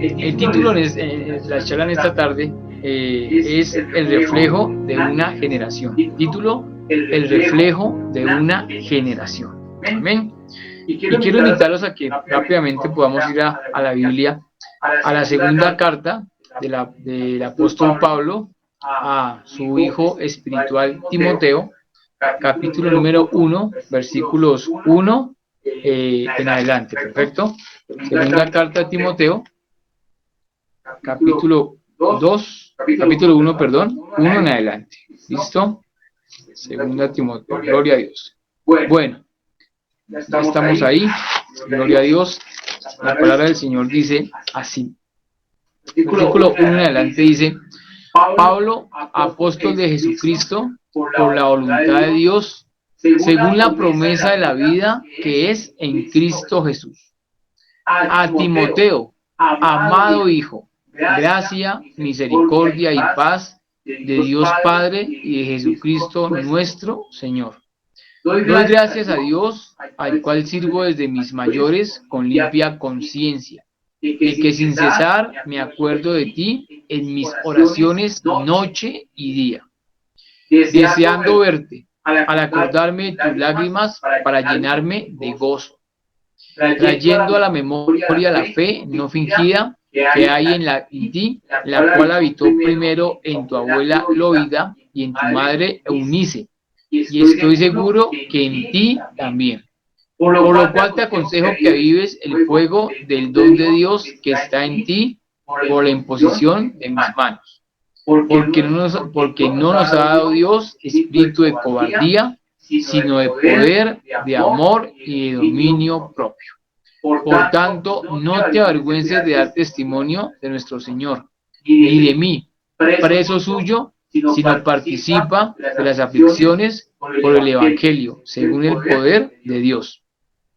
El título de la charla en esta tarde es El reflejo de una generación. Título, El reflejo de una generación. Amén. Y quiero invitarlos a que rápidamente podamos ir a la Biblia, a la segunda carta del apóstol Pablo a su hijo espiritual Timoteo, capítulo número 1, versículos 1 en adelante. Perfecto. Segunda carta a Timoteo, capítulo 1, perdón, 1 en adelante. ¿Listo? Segunda Timoteo, gloria a Dios. Bueno, ya estamos ahí, gloria a Dios. La palabra del Señor dice así. Versículo 1 en adelante dice: Pablo, apóstol de Jesucristo, por la voluntad de Dios, según la promesa de la vida que es en Cristo Jesús. A Timoteo, amado hijo, gracia, misericordia y paz de Dios Padre y de Jesucristo nuestro Señor. Doy gracias a Dios, al cual sirvo desde mis mayores con limpia conciencia, y que sin cesar me acuerdo de ti en mis oraciones noche y día, deseando verte, al acordarme de tus lágrimas para llenarme de gozo, trayendo a la memoria la fe no fingida que hay en ti, la cual habitó primero en tu abuela Loida y en tu madre Eunice, y estoy seguro que en ti también. Por lo cual te aconsejo que avives el fuego del don de Dios que está en ti por la imposición de mis manos. Porque no nos ha dado Dios espíritu de cobardía, sino de poder, de amor y de dominio propio. Por tanto, no te avergüences de dar testimonio de nuestro Señor, ni de mí, preso suyo, sino participa de las aflicciones por el Evangelio, según el poder de Dios,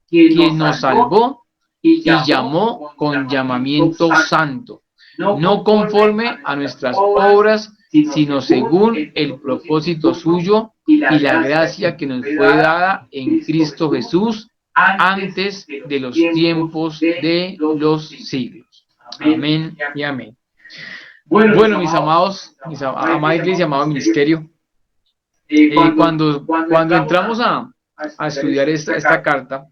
quien nos salvó y llamó con llamamiento santo, no conforme a nuestras obras, sino según el propósito suyo y la gracia que nos fue dada en Cristo Jesús antes de los tiempos de los siglos. Amén y amén. Bueno, mis amados, amada iglesia, amado ministerio, cuando entramos a estudiar esta carta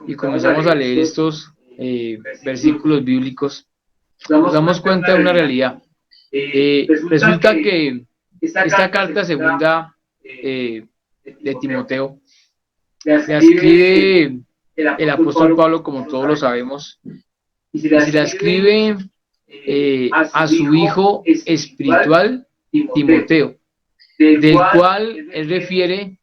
y comenzamos a leer estos versículos bíblicos, nos damos cuenta de una realidad. Resulta que esta carta segunda de Timoteo la escribe el apóstol Pablo, como todos lo sabemos, y se la escribe a su hijo espiritual Timoteo, del cual él refiere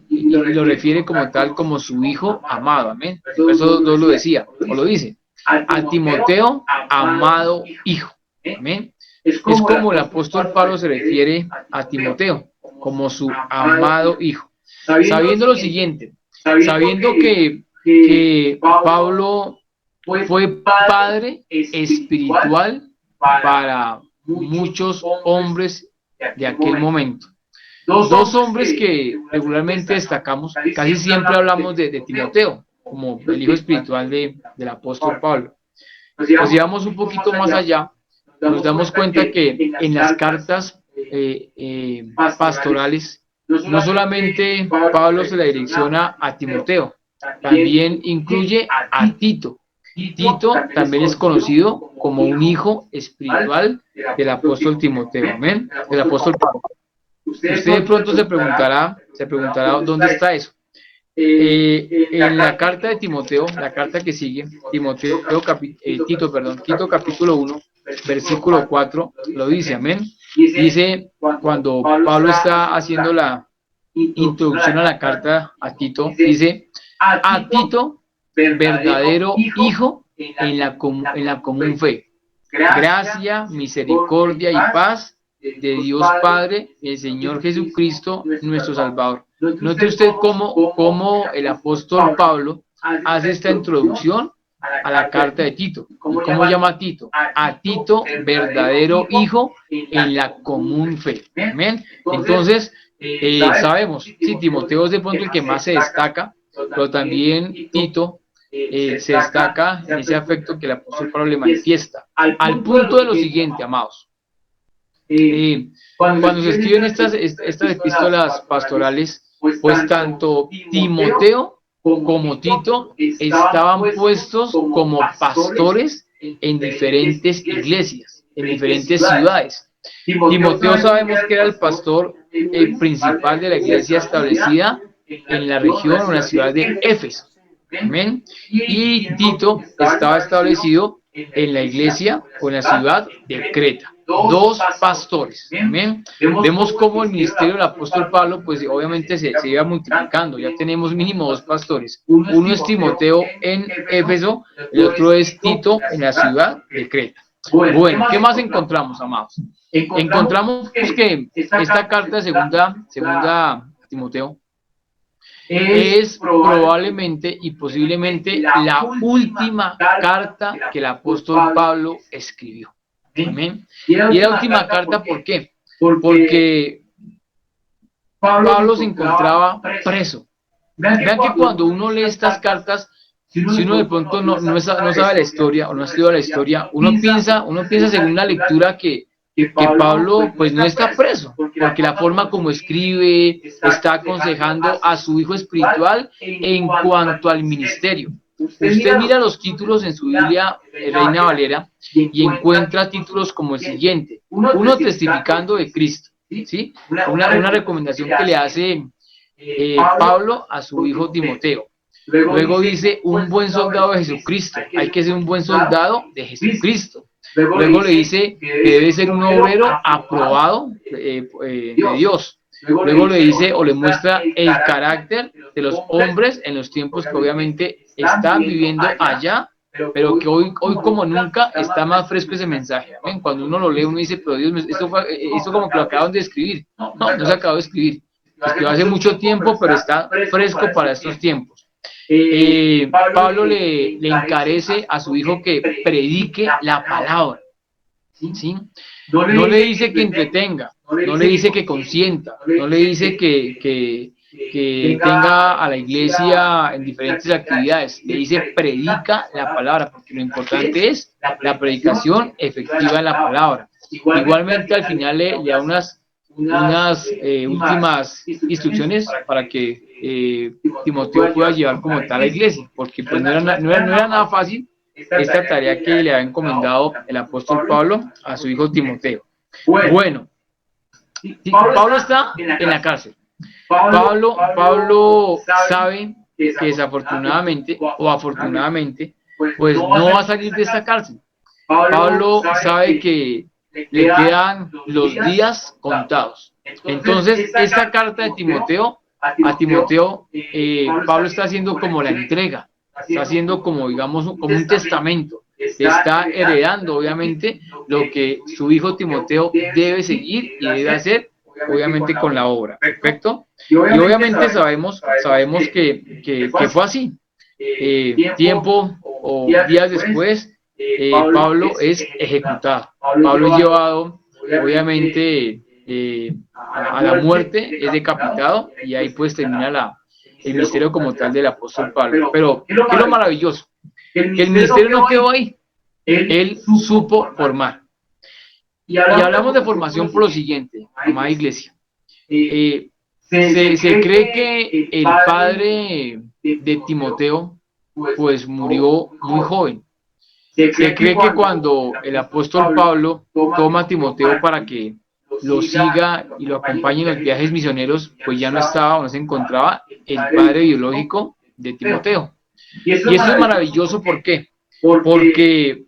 y lo refiere como tal, como su hijo amado. Amén. Eso no lo decía, o lo dice: a Timoteo, amado hijo. Amén. Es como el apóstol Pablo se refiere a Timoteo, como su amado hijo, sabiendo lo siguiente, sabiendo que Pablo fue padre espiritual para muchos hombres de aquel momento. Dos hombres que regularmente destacamos, casi siempre hablamos de Timoteo, como el hijo espiritual del apóstol Pablo. Nos llevamos un poquito más allá, nos damos cuenta que en las cartas pastorales, no solamente Pablo se la direcciona a Timoteo, también incluye a Tito. Tito también es conocido como un hijo espiritual del apóstol Timoteo, amén, del apóstol Pablo. Usted de pronto se preguntará ¿dónde está eso? En la carta de Timoteo, la carta que sigue, Tito capítulo 1, versículo 4, lo dice, amén. Dice, cuando Pablo está haciendo la introducción a la carta a Tito, dice: a Tito, verdadero hijo en la común fe, gracia, misericordia y paz de Dios Padre, el Señor Jesucristo, nuestro Salvador. Note usted cómo el apóstol Pablo hace esta introducción a la carta de Tito. ¿Cómo llama a Tito? A Tito, verdadero hijo en la común fe. ¿Amén? Entonces, sabemos, sí, Timoteo es de pronto el que más se destaca, pero también Tito se destaca en ese afecto que el apóstol Pablo le manifiesta, al punto de lo siguiente, amados. Cuando se escriben estas epístolas pastorales, pues tanto Timoteo como Tito estaban puestos como pastores en diferentes iglesias, en diferentes ciudades. Timoteo sabemos que era el pastor principal de la iglesia establecida en la región o en la ciudad de Éfeso. Amén. Y Tito estaba establecido en la iglesia o en la ciudad de Creta. Dos pastores. Amén. Vemos cómo el ministerio del apóstol Pablo, pues obviamente se iba multiplicando. Ya tenemos mínimo dos pastores. Uno es Timoteo en Éfeso, el otro es Tito en la ciudad de Creta. Bueno, ¿qué más encontramos, amados? Encontramos que esta carta segunda Timoteo es probablemente y posiblemente la última carta que el apóstol Pablo escribió. Amén. Y la última carta, ¿por qué? Porque Pablo se encontraba preso. Vean que cuando uno lee estas cartas, si uno de pronto no sabe la historia o no ha estudiado la historia, uno piensa según la lectura que Pablo pues no está preso, porque la forma como escribe está aconsejando a su hijo espiritual en cuanto al ministerio. Usted mira los títulos en su Biblia, Reina Valera, y encuentra títulos como el siguiente: uno testificando de Cristo, ¿sí? Una recomendación que le hace Pablo a su hijo Timoteo. Luego dice, un buen soldado de Jesucristo. Hay que ser un buen soldado de Jesucristo. Luego le dice que debe ser un obrero aprobado de Dios. Luego le dice o le muestra el carácter de los hombres en los tiempos que obviamente están viviendo allá, pero que hoy como nunca está más fresco ese mensaje. ¿Ven? Cuando uno lo lee, uno dice, pero Dios, esto como que lo acaban de escribir. No se acabó de escribir. Se escribió hace mucho tiempo, pero está fresco para estos tiempos. Pablo le encarece a su hijo que predique la palabra, ¿sí? No le dice que entretenga, no le dice que consienta, no le dice que tenga a la iglesia en diferentes actividades, le dice predica la palabra, porque lo importante es la predicación efectiva de la palabra. Igualmente al final le da unas últimas instrucciones para que Timoteo pueda llevar como tal a la iglesia, porque pues no era nada fácil esta tarea que le había encomendado el apóstol Pablo a su hijo Timoteo. Bueno, Pablo está en la cárcel. Pablo sabe que desafortunadamente o afortunadamente pues no va a salir de esta cárcel. Pablo sabe que le quedan los días contados. Entonces, esta carta de Timoteo, Pablo está haciendo como la entrega, está haciendo como, digamos, como un testamento. Está heredando, obviamente, lo que su hijo Timoteo debe seguir y debe hacer, obviamente, con la obra. ¿Perfecto? Y obviamente sabemos que fue así. Tiempo o días después, Pablo es ejecutado. Pablo es llevado, obviamente, a la muerte, es decapitado y ahí pues termina el ministerio como tal del apóstol Pablo. Pero, ¿qué es lo maravilloso? Que el ministerio no quedó ahí. Él supo formar. Y hablamos de formación por lo siguiente, amada iglesia. Se cree que el padre de Timoteo pues murió muy joven. Se cree que cuando el apóstol Pablo toma a Timoteo para que lo siga y lo acompañe en los viajes misioneros, pues ya no estaba o no se encontraba el padre biológico de Timoteo. Y eso es maravilloso, ¿por qué? Porque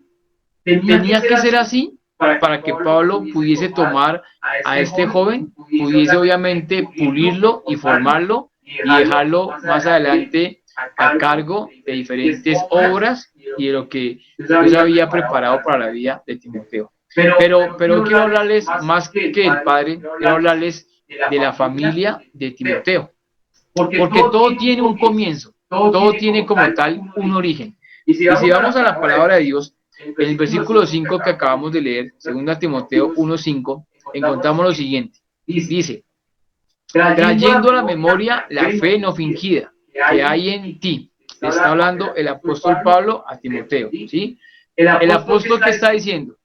tenía que ser así para que Pablo pudiese tomar a este joven, pudiese obviamente pulirlo y formarlo y dejarlo más adelante a cargo de diferentes obras y de lo que Dios había preparado para la vida de Timoteo. Pero quiero hablarles más que el padre, quiero hablarles de la familia de Timoteo, porque todo tiene un comienzo, todo tiene como tal un origen. Y si vamos a la palabra de Dios, en el versículo 5 que acabamos de leer, 2 Timoteo 1:5, encontramos lo siguiente. Dice, trayendo a la memoria la fe no fingida que hay en ti, le está hablando el apóstol Pablo a Timoteo, ¿sí? El apóstol, ¿qué está diciendo?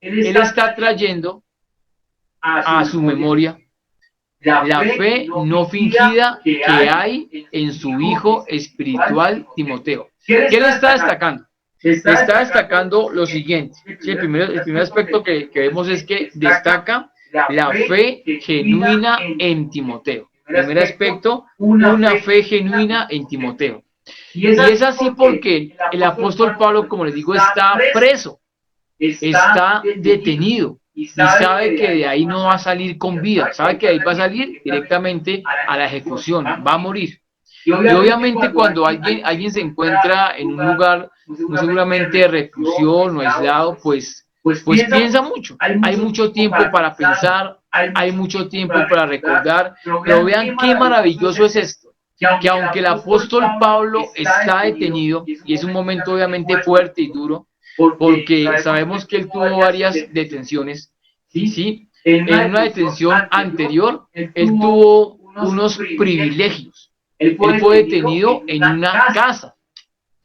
Él está trayendo a su memoria la fe no fingida que hay en su hijo espiritual Timoteo. ¿Qué le está destacando? Está destacando lo siguiente. Sí, el primer aspecto que vemos es que destaca la fe genuina en Timoteo. Primer aspecto, una fe genuina en Timoteo. Y es así porque el apóstol Pablo, como les digo, está preso, está detenido y sabe que de ahí no va a salir con vida, sabe que de ahí va a salir directamente a la ejecución, va a morir. Y obviamente cuando alguien se encuentra en un lugar muy seguramente de reclusión o aislado, pues piensa mucho. Hay mucho tiempo para pensar, hay mucho tiempo para recordar, pero vean qué maravilloso es esto, que aunque el apóstol Pablo está detenido, y es un momento obviamente fuerte y duro, porque sabemos que él tuvo varias detenciones, ¿sí? En una detención anterior, él tuvo unos privilegios. Él fue detenido en una casa,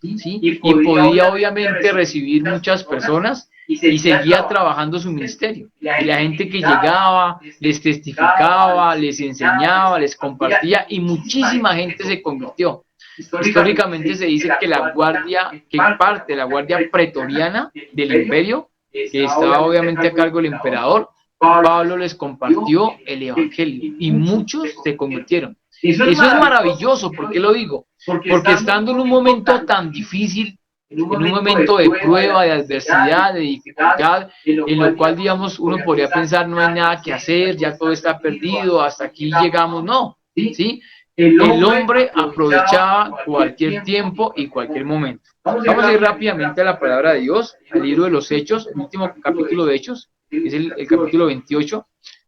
¿sí? Y podía obviamente recibir muchas personas y seguía trabajando su ministerio. Y la gente que llegaba, les testificaba, les enseñaba, les compartía y muchísima gente se convirtió. Históricamente se dice que la guardia, que parte de la guardia pretoriana del imperio, que estaba obviamente a cargo del emperador, Pablo les compartió el evangelio y muchos se convirtieron. Eso es maravilloso. ¿Por qué lo digo? Porque estando en un momento tan difícil, en un momento de prueba, de adversidad, de dificultad, en lo cual, digamos, uno podría pensar no hay nada que hacer, ya todo está perdido, hasta aquí llegamos, no, ¿sí? El hombre aprovechaba cualquier tiempo y cualquier momento. Vamos a ir rápidamente a la palabra de Dios, al libro de los Hechos, el último capítulo de Hechos, que es el capítulo 28,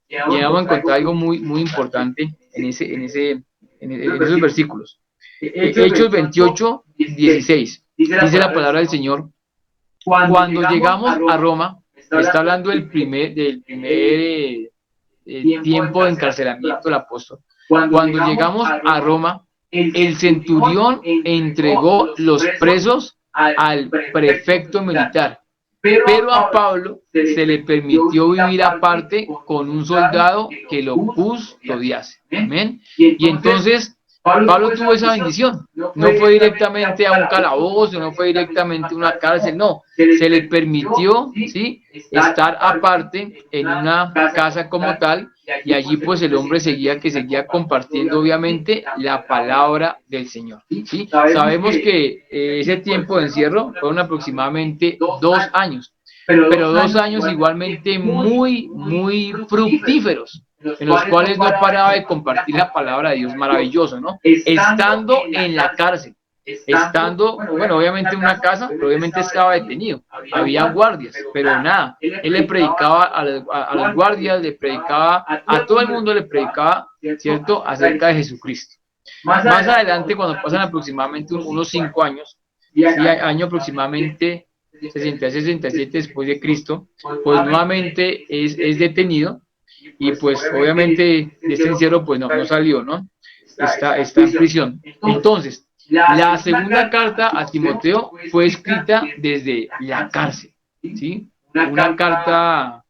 y vamos a encontrar algo muy importante en esos versículos. Hechos 28, 16. Dice la palabra del Señor: cuando llegamos a Roma, está hablando del primer tiempo de encarcelamiento del apóstol. Cuando llegamos a Roma, el centurión entregó los presos al prefecto militar, pero a Pablo se le permitió vivir aparte con un soldado que lo custodiase. Amén. Y entonces Pablo tuvo esa bendición. No fue directamente a un calabozo, no fue directamente a una cárcel, no. Se le permitió, ¿sí?, estar aparte en una casa como tal, y allí pues el hombre seguía compartiendo obviamente la palabra del Señor. ¿Sí? Sabemos que ese tiempo de encierro fueron aproximadamente 2 años, pero 2 años igualmente muy fructíferos, en los cuales no paraba de compartir la palabra de Dios. Maravilloso, ¿no? Estando en la cárcel, bueno, obviamente en una casa, pero obviamente estaba detenido, había guardias, pero nada, él le predicaba a los guardias, le predicaba a todo el mundo, le predicaba, ¿cierto?, acerca de Jesucristo. Más adelante, cuando pasan aproximadamente unos 5 años, y año aproximadamente 60-67 después de Cristo, pues nuevamente es detenido, y pues obviamente de este encierro pues no salió, ¿no? Está en prisión. Entonces, la segunda carta a Timoteo fue escrita desde la cárcel, ¿sí? Una carta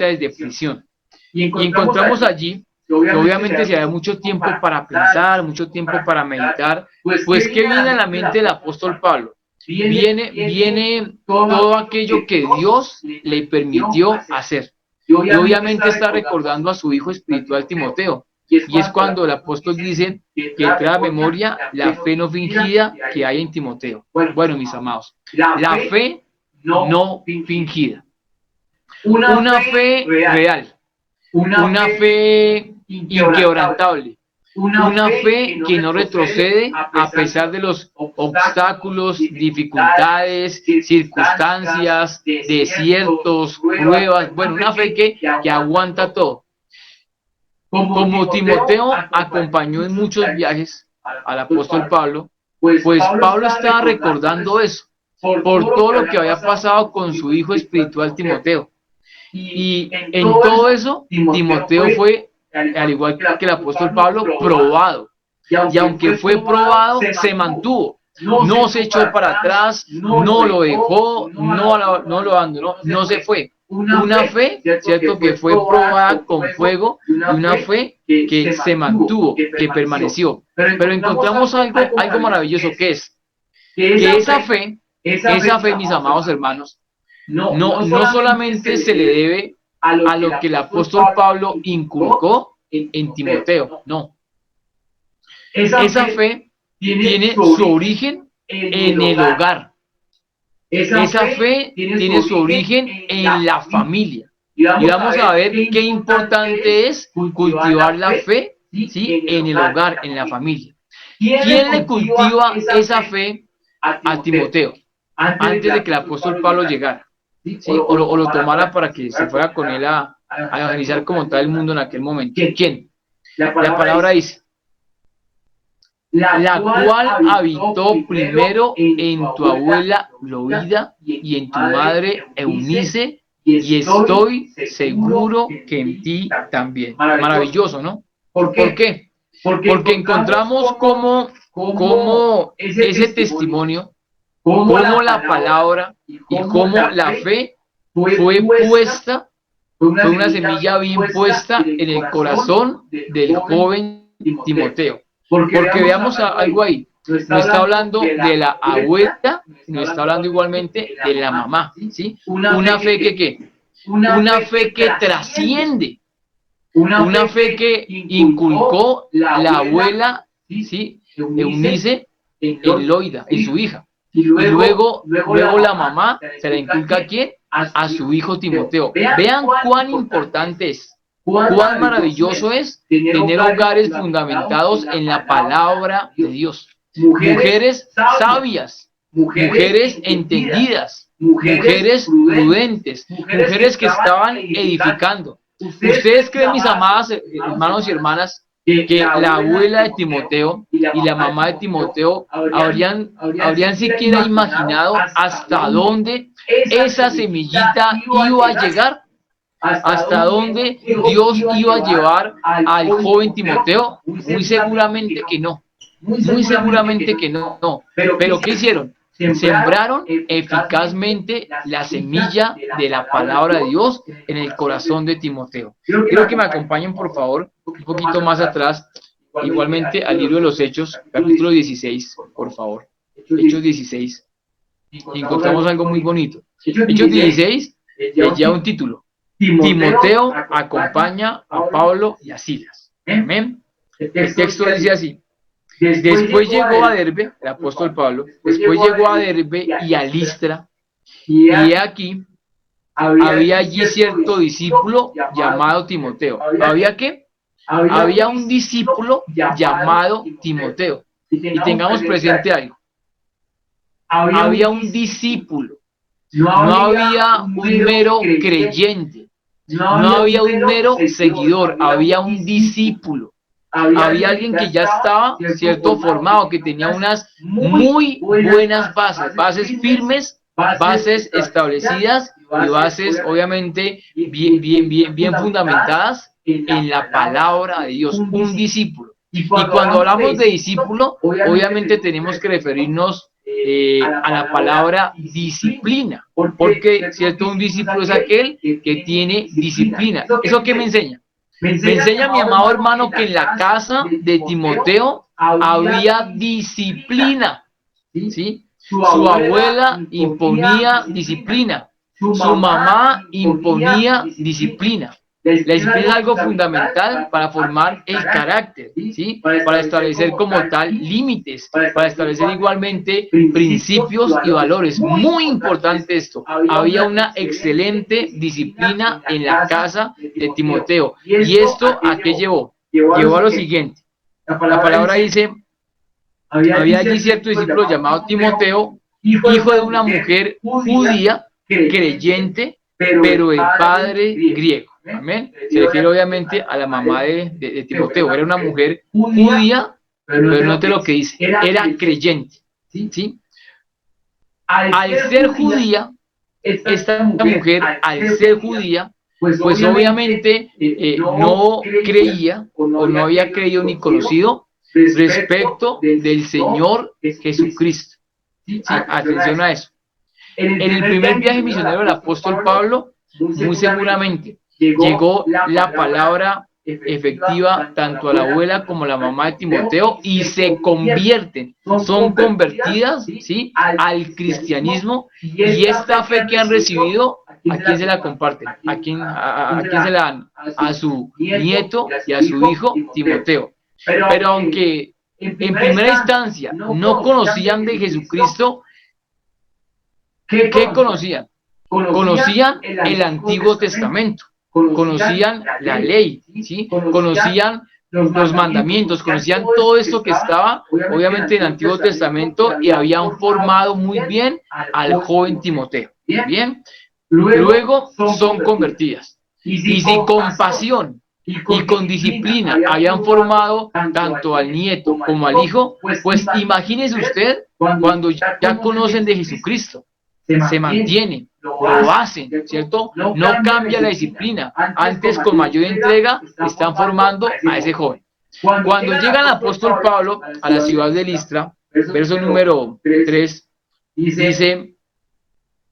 desde prisión. Y encontramos allí que obviamente si había mucho tiempo para pensar, mucho tiempo para meditar, pues ¿qué viene a la mente del apóstol Pablo? Viene todo aquello que Dios le permitió hacer. Y obviamente está recordando a su hijo espiritual Timoteo. Y es cuando el apóstol dice que trae a memoria la fe no fingida que hay en Timoteo. Bueno, mis amados, la fe no fingida. Una fe real. Una fe inquebrantable. Una fe que no retrocede a pesar de los obstáculos, dificultades, circunstancias, desiertos, pruebas. Bueno, una fe que aguanta todo. Como Timoteo acompañó en muchos viajes al apóstol Pablo, pues Pablo estaba recordando eso, por todo lo que había pasado con su hijo espiritual Timoteo. Y en todo eso, Timoteo fue, al igual que el apóstol Pablo, probado. Y aunque fue probado, se mantuvo. no se echó para atrás, no lo dejó, no lo abandonó, no se fue. Una fe, ¿cierto?, que fue probada con fuego, y una fe que se mantuvo, que permaneció. Pero encontramos algo maravilloso, que es que esa fe, mis amados hermanos, no solamente se le debe a lo que el apóstol Pablo inculcó en Timoteo, no. Esa fe tiene su origen en el hogar. Esa fe tiene su origen en la familia. Y vamos a ver qué importante es cultivar la fe, ¿sí?, en el hogar, en la familia. ¿Quién le cultiva esa fe a Timoteo antes de que el apóstol Pablo llegara? ¿Sí? O lo tomara para que se fuera con él a evangelizar como tal el mundo en aquel momento. ¿Quién? La palabra dice: la cual habitó primero en tu abuela Loida y en tu madre Eunice, y estoy seguro que en ti también. Maravilloso, ¿no? ¿Por qué? Porque encontramos cómo ese testimonio, cómo la palabra y cómo la fe fue puesta, fue una semilla bien puesta en el corazón del joven Timoteo. Porque veamos algo ahí. No está hablando de la abuela, sino está hablando igualmente de la mamá, ¿sí? Una fe que ¿qué? Una fe que trasciende, una fe que inculcó la abuela, ¿sí?, Eunice en Loida, en su hija. Y luego la mamá se la inculca ¿a quién? A su hijo Timoteo. Vean cuán importante es, cuán maravilloso es tener hogares fundamentados en la palabra de Dios. Mujeres sabias, mujeres entendidas, mujeres prudentes, mujeres que estaban edificando. ¿Ustedes creen, mis amadas hermanos y hermanas, que la abuela de Timoteo y la mamá de Timoteo habrían siquiera imaginado hasta dónde esa semillita iba a llegar? ¿Hasta dónde Dios iba a llevar al joven Timoteo? Muy seguramente que no. Muy seguramente que no. Pero ¿qué hicieron? Sembraron eficazmente la semilla de la palabra de Dios en el corazón de Timoteo. Quiero que me acompañen, por favor, un poquito más atrás, igualmente al libro de los Hechos, capítulo 16, por favor. Hechos 16. Y encontramos algo muy bonito. Hechos 16 lleva un título: Timoteo acompaña a Pablo y a Silas. Amén. El texto dice así: después llegó a Derbe, el apóstol Pablo, después llegó a Derbe y a Listra, y aquí había allí cierto discípulo llamado Timoteo. ¿Había qué? Había un discípulo llamado Timoteo. Y tengamos presente algo. Había un discípulo. No había un mero creyente. No había un mero seguidor. Había un discípulo. Había alguien que ya estaba, ¿cierto?, formado, que tenía unas muy buenas bases firmes, bases establecidas y bases obviamente bien fundamentadas en la palabra de Dios. Un discípulo. Y cuando hablamos de discípulo, obviamente tenemos que referirnos a la palabra disciplina, porque ¿cierto?, un discípulo es aquel que tiene disciplina. ¿Eso qué me enseña? Me enseña, mi amado hermano, que en la casa de Timoteo había disciplina, ¿sí? Su abuela imponía disciplina, su mamá imponía disciplina. La disciplina es algo fundamental para formar el carácter, ¿sí?, para establecer como tal límites, para establecer igualmente principios y valores. Muy importante esto. Había una excelente disciplina en la casa de Timoteo. ¿Y esto a qué llevó? Llevó a lo siguiente. La palabra dice: había allí cierto discípulo llamado Timoteo, hijo de una mujer judía, creyente, pero de padre griego. Amén. Se refiere obviamente a la mamá de Timoteo. Era una mujer judía, pero note lo que dice: era creyente, ¿sí? Al ser judía, esta mujer, al ser judía, pues obviamente no creía o no había creído ni conocido respecto del Señor Jesucristo. ¿Sí? Atención a eso. En el primer viaje misionero del apóstol Pablo, muy seguramente llegó la palabra efectiva tanto a la abuela como a la mamá de Timoteo y se convierten, son convertidas, ¿sí?, al cristianismo, y esta fe que han recibido, ¿a quién se la comparten? ¿A quién se la dan? A su nieto y a su hijo Timoteo. Pero aunque en primera instancia no conocían de Jesucristo, ¿qué conocían? Conocían el Antiguo Testamento, conocían la ley, ¿sí? Conocían los mandamientos, conocían todo esto que estaba obviamente en el Antiguo Testamento, y habían formado muy bien al joven Timoteo. Bien, luego son convertidas, y si con pasión y con disciplina habían formado tanto al nieto como al hijo, pues imagínese usted cuando ya conocen de Jesucristo, se mantienen, lo hacen, ¿cierto? No cambia la disciplina. Antes, con mayor entrega, están formando a ese joven. Cuando llega el apóstol Pablo a la ciudad de Listra, verso número 3, dice: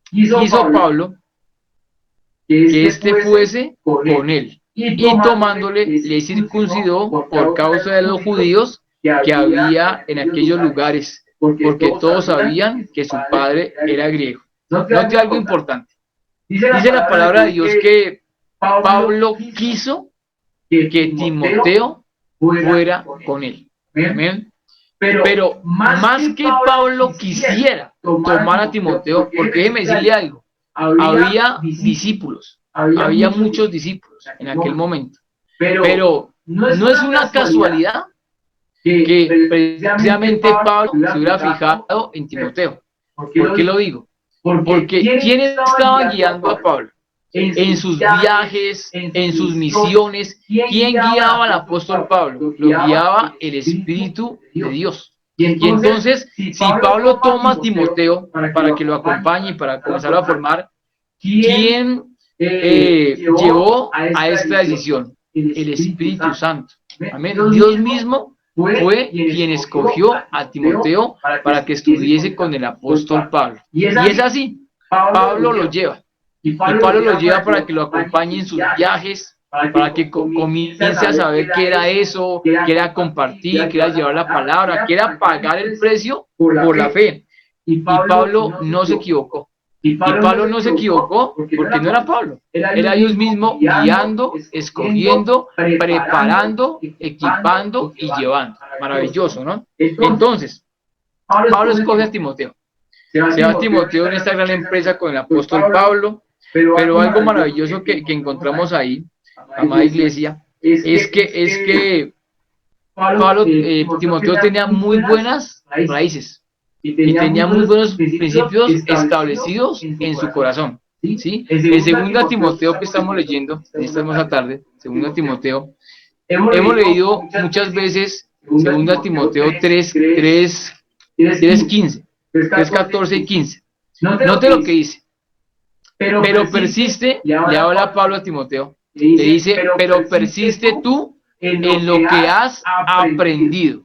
quiso Pablo que éste fuese con él, y tomándole le circuncidó por causa de los judíos que había en aquellos lugares, porque todos sabían que su padre era griego. Note algo importante. Dice la palabra de Dios que Pablo quiso que Timoteo fuera con él. Amén. Pero más que Pablo quisiera tomar a Timoteo, porque déjeme decirle algo, había discípulos, había muchos discípulos en aquel momento. Pero no es una casualidad que precisamente Pablo se hubiera fijado en Timoteo. ¿Por qué lo digo? Porque ¿quiénes estaban guiando a Pablo? En sus viajes, en sus misiones, ¿quién guiaba al apóstol Pablo? Lo guiaba el Espíritu de Dios. Y entonces, si Pablo toma a Timoteo para que lo acompañe, para comenzar a formar, ¿quién llevó a esta decisión? El Espíritu Santo. Amén. Dios mismo fue quien escogió a Timoteo para que estuviese con el apóstol Pablo. Y es así, Pablo lo lleva. Y Pablo lo lleva para que lo acompañe en sus viajes, para que comience a saber qué era eso, qué era compartir, qué era llevar la palabra, qué era pagar el precio por la fe. Y Pablo no se equivocó. Y Pablo no se equivocó porque no era Pablo, era Dios mismo guiando, escogiendo, preparando, equipando y llevando. Maravilloso, ¿no? Entonces, Pablo escoge a Timoteo. Se va a Timoteo en esta gran empresa con el apóstol Pablo, pero algo maravilloso que encontramos ahí, amada iglesia, es que Pablo, Timoteo tenía muy buenas raíces y tenía muy buenos principios establecidos en su corazón, ¿sí? En 2 Timoteo, que estamos leyendo en esta hermosa tarde, 2 Timoteo, hemos leído muchas veces 2 Timoteo 3:15, 3:14 y 15. Note lo que dice: pero persiste, le habla Pablo a Timoteo, le dice, pero persiste tú en lo que has aprendido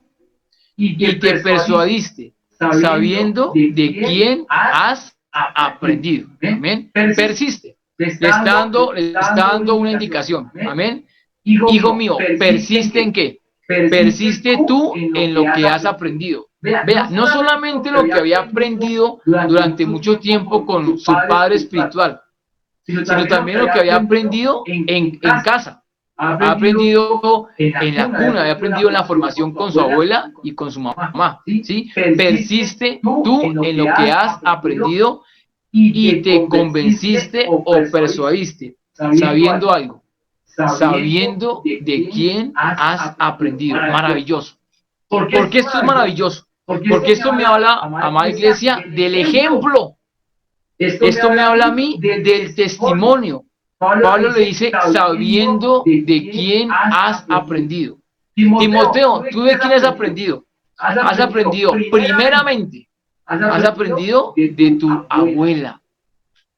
y te persuadiste, sabiendo de quién has aprendido. Amén. Persiste. Le está dando una indicación. Amén. Hijo mío, persiste en qué? Persiste tú en lo que has aprendido. Vea, no solamente lo que había aprendido durante mucho tiempo con su padre espiritual, sino también lo que había aprendido en casa. Ha aprendido en la cuna, había aprendido en la formación con su abuela y con su mamá, ¿sí? Persiste tú en lo que has aprendido y te convenciste o persuadiste, sabiendo algo, sabiendo de quién has aprendido. Maravilloso. ¿Por qué esto es maravilloso? Porque esto me habla, amada iglesia, del ejemplo. Esto me habla a mí del testimonio. Pablo le dice, sabiendo de quién has aprendido. Timoteo, ¿tú de quién has aprendido? Has aprendido primeramente, has aprendido de tu abuela,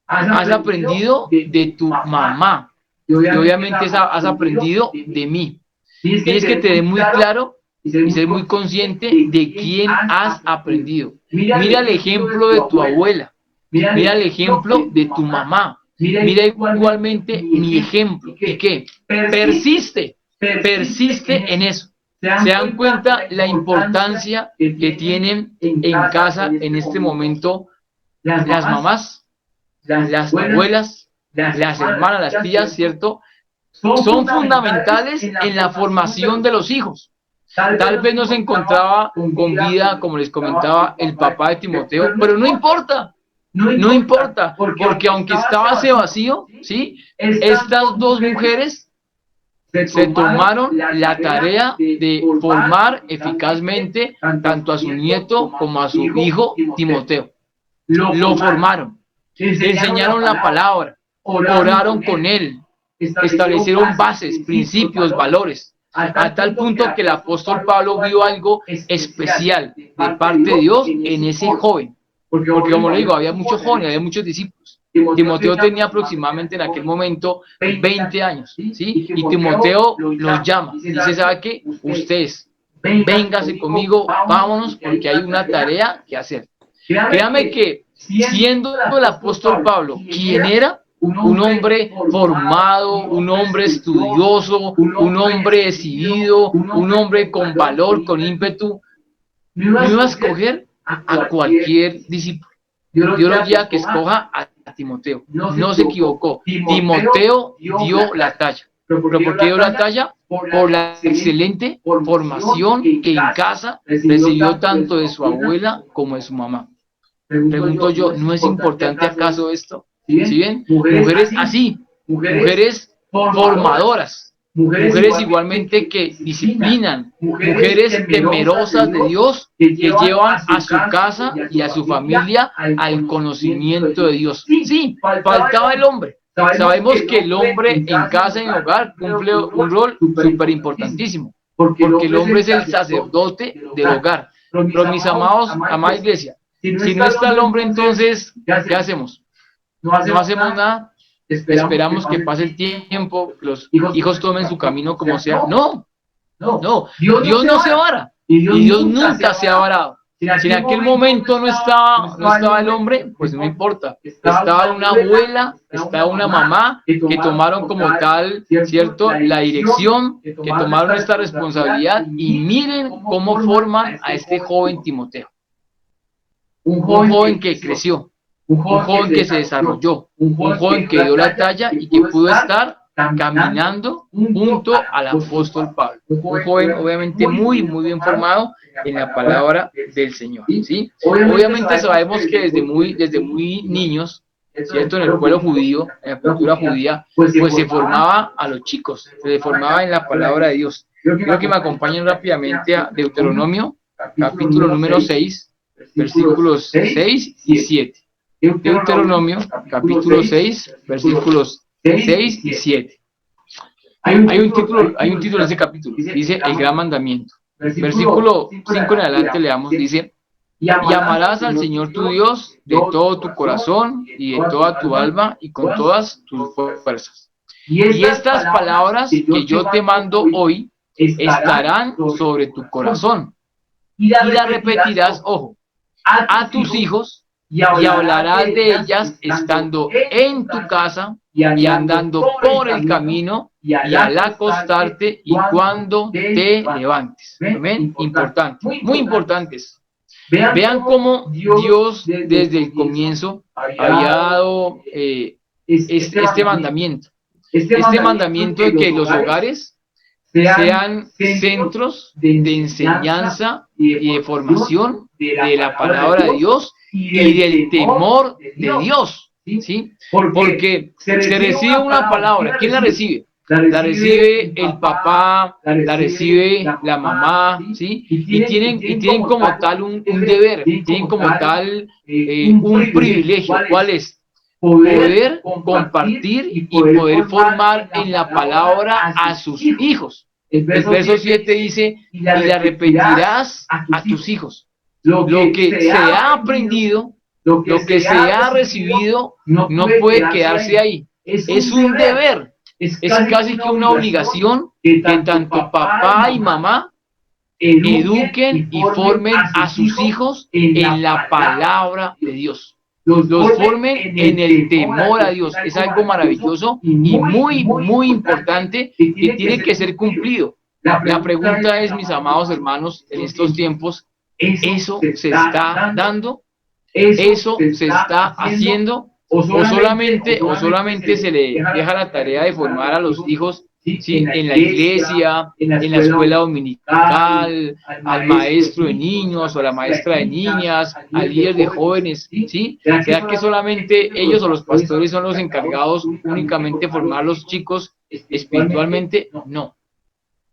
has aprendido de tu mamá, y obviamente has aprendido de mí. Tienes que tener muy claro y ser muy consciente de quién has aprendido. Mira el ejemplo de tu abuela, mira el ejemplo de tu mamá, mira igualmente mi ejemplo. ¿Y qué? Persiste en eso. ¿Se dan cuenta la importancia que tienen en casa en este momento las mamás, las abuelas, las hermanas, las tías, ¿cierto? Son fundamentales en la formación de los hijos. Tal vez no se encontraba con vida, como les comentaba, el papá de Timoteo, pero no importa, no importa, porque aunque estaba ese vacío, ¿sí? Estas dos mujeres se tomaron la tarea de formar eficazmente tanto a su nieto como a su hijo Timoteo. Lo formaron, le enseñaron la palabra, oraron con él, establecieron bases, principios, valores, a tal punto que el apóstol Pablo vio algo especial de parte de Dios en ese joven. Porque como le digo, había muchos jóvenes, había muchos discípulos. Timoteo tenía aproximadamente en aquel momento 20 años, ¿sí? Y Timoteo los llama, dice, ¿sabe qué? Ustedes, véngase conmigo, vámonos, porque hay una tarea que hacer. Créame que siendo el apóstol Pablo quien era, un hombre formado, un hombre estudioso, un hombre decidido, un hombre con valor, con ímpetu, no iba a escoger a cualquier discípulo. Dios lo guía que escoja a Timoteo. No se equivocó. Timoteo dio la talla. ¿Pero por qué dio la talla? Por la excelente formación que en casa recibió tanto de su abuela como de su mamá. Pregunto yo, ¿no es importante acaso esto? ¿Sí ven? Mujeres así, mujeres formadoras, mujeres igualmente que disciplinan, mujeres temerosas de Dios que llevan a su casa y a su familia al conocimiento de Dios. Sí, faltaba el hombre. Sabemos que el hombre en casa y en hogar cumple un rol súper importantísimo, porque el hombre es el sacerdote del hogar. Pero mis amados, amada iglesia, si no está el hombre, entonces, ¿qué hacemos? No hacemos nada, esperamos que pase el tiempo, los hijos tomen su camino como sea. No, Dios no se vara, y Dios nunca se ha varado. Si en aquel momento no estaba el hombre, pues no importa. Estaba una abuela, estaba una mamá que tomaron como tal, ¿cierto?, la dirección, que tomaron esta responsabilidad y miren cómo forman a este joven Timoteo. Un joven que creció, un joven que se desarrolló, un joven que dio la talla y que pudo estar caminando junto al apóstol Pablo. Un joven obviamente muy bien formado en la palabra del Señor, ¿sí? Obviamente sabemos que desde muy niños, ¿cierto? En el pueblo judío, en la cultura judía, pues se formaba a los chicos, se formaba en la palabra de Dios. Quiero que me acompañen rápidamente a Deuteronomio, capítulo número 6, versículos 6 y 7. Deuteronomio, capítulo 6, versículos 6 y 7. Hay un título de ese capítulo, dice el gran mandamiento. Versículo 5 en adelante leamos, dice, y amarás al Señor tu Dios de todo tu corazón y de toda tu alma y con todas tus fuerzas. Y estas palabras que yo te mando hoy estarán sobre tu corazón. Y las repetirás, ojo, a tus hijos y hablarás de ellas estando en tu casa y andando por el camino y al acostarte y cuando te levantes. Amén. Importante, muy importantes. Vean cómo Dios desde el comienzo había dado este mandamiento. Este mandamiento de que los hogares sean centros de enseñanza y de formación de la palabra de Dios y del temor de Dios, ¿sí? Porque se recibe una palabra, ¿quién la recibe? La recibe el papá, la recibe la mamá, ¿sí? Y tienen como tal un deber, tienen como tal un privilegio. ¿Cuál es? Poder compartir y poder formar en la palabra a sus hijos. El verso 7 dice, y la repetirás a tus hijos. Lo que se ha aprendido, lo que se ha recibido, no puede quedarse ahí. Es un deber, es casi que una obligación que tanto papá y mamá eduquen y formen a sus hijos en la palabra de Dios. Los formen en el temor a Dios. Es algo maravilloso y muy, muy importante que tiene que ser cumplido. La pregunta es, mis amados hermanos, en estos tiempos, ¿eso se está dando? ¿Eso se está haciendo? ¿O solamente se le deja la tarea de formar a los hijos, ¿sí?, en la iglesia, en la escuela dominical, al maestro de niños o a la maestra de niñas, al líder de jóvenes, ¿sí? ¿Será que solamente ellos o los pastores son los encargados únicamente de formar a los chicos espiritualmente? No,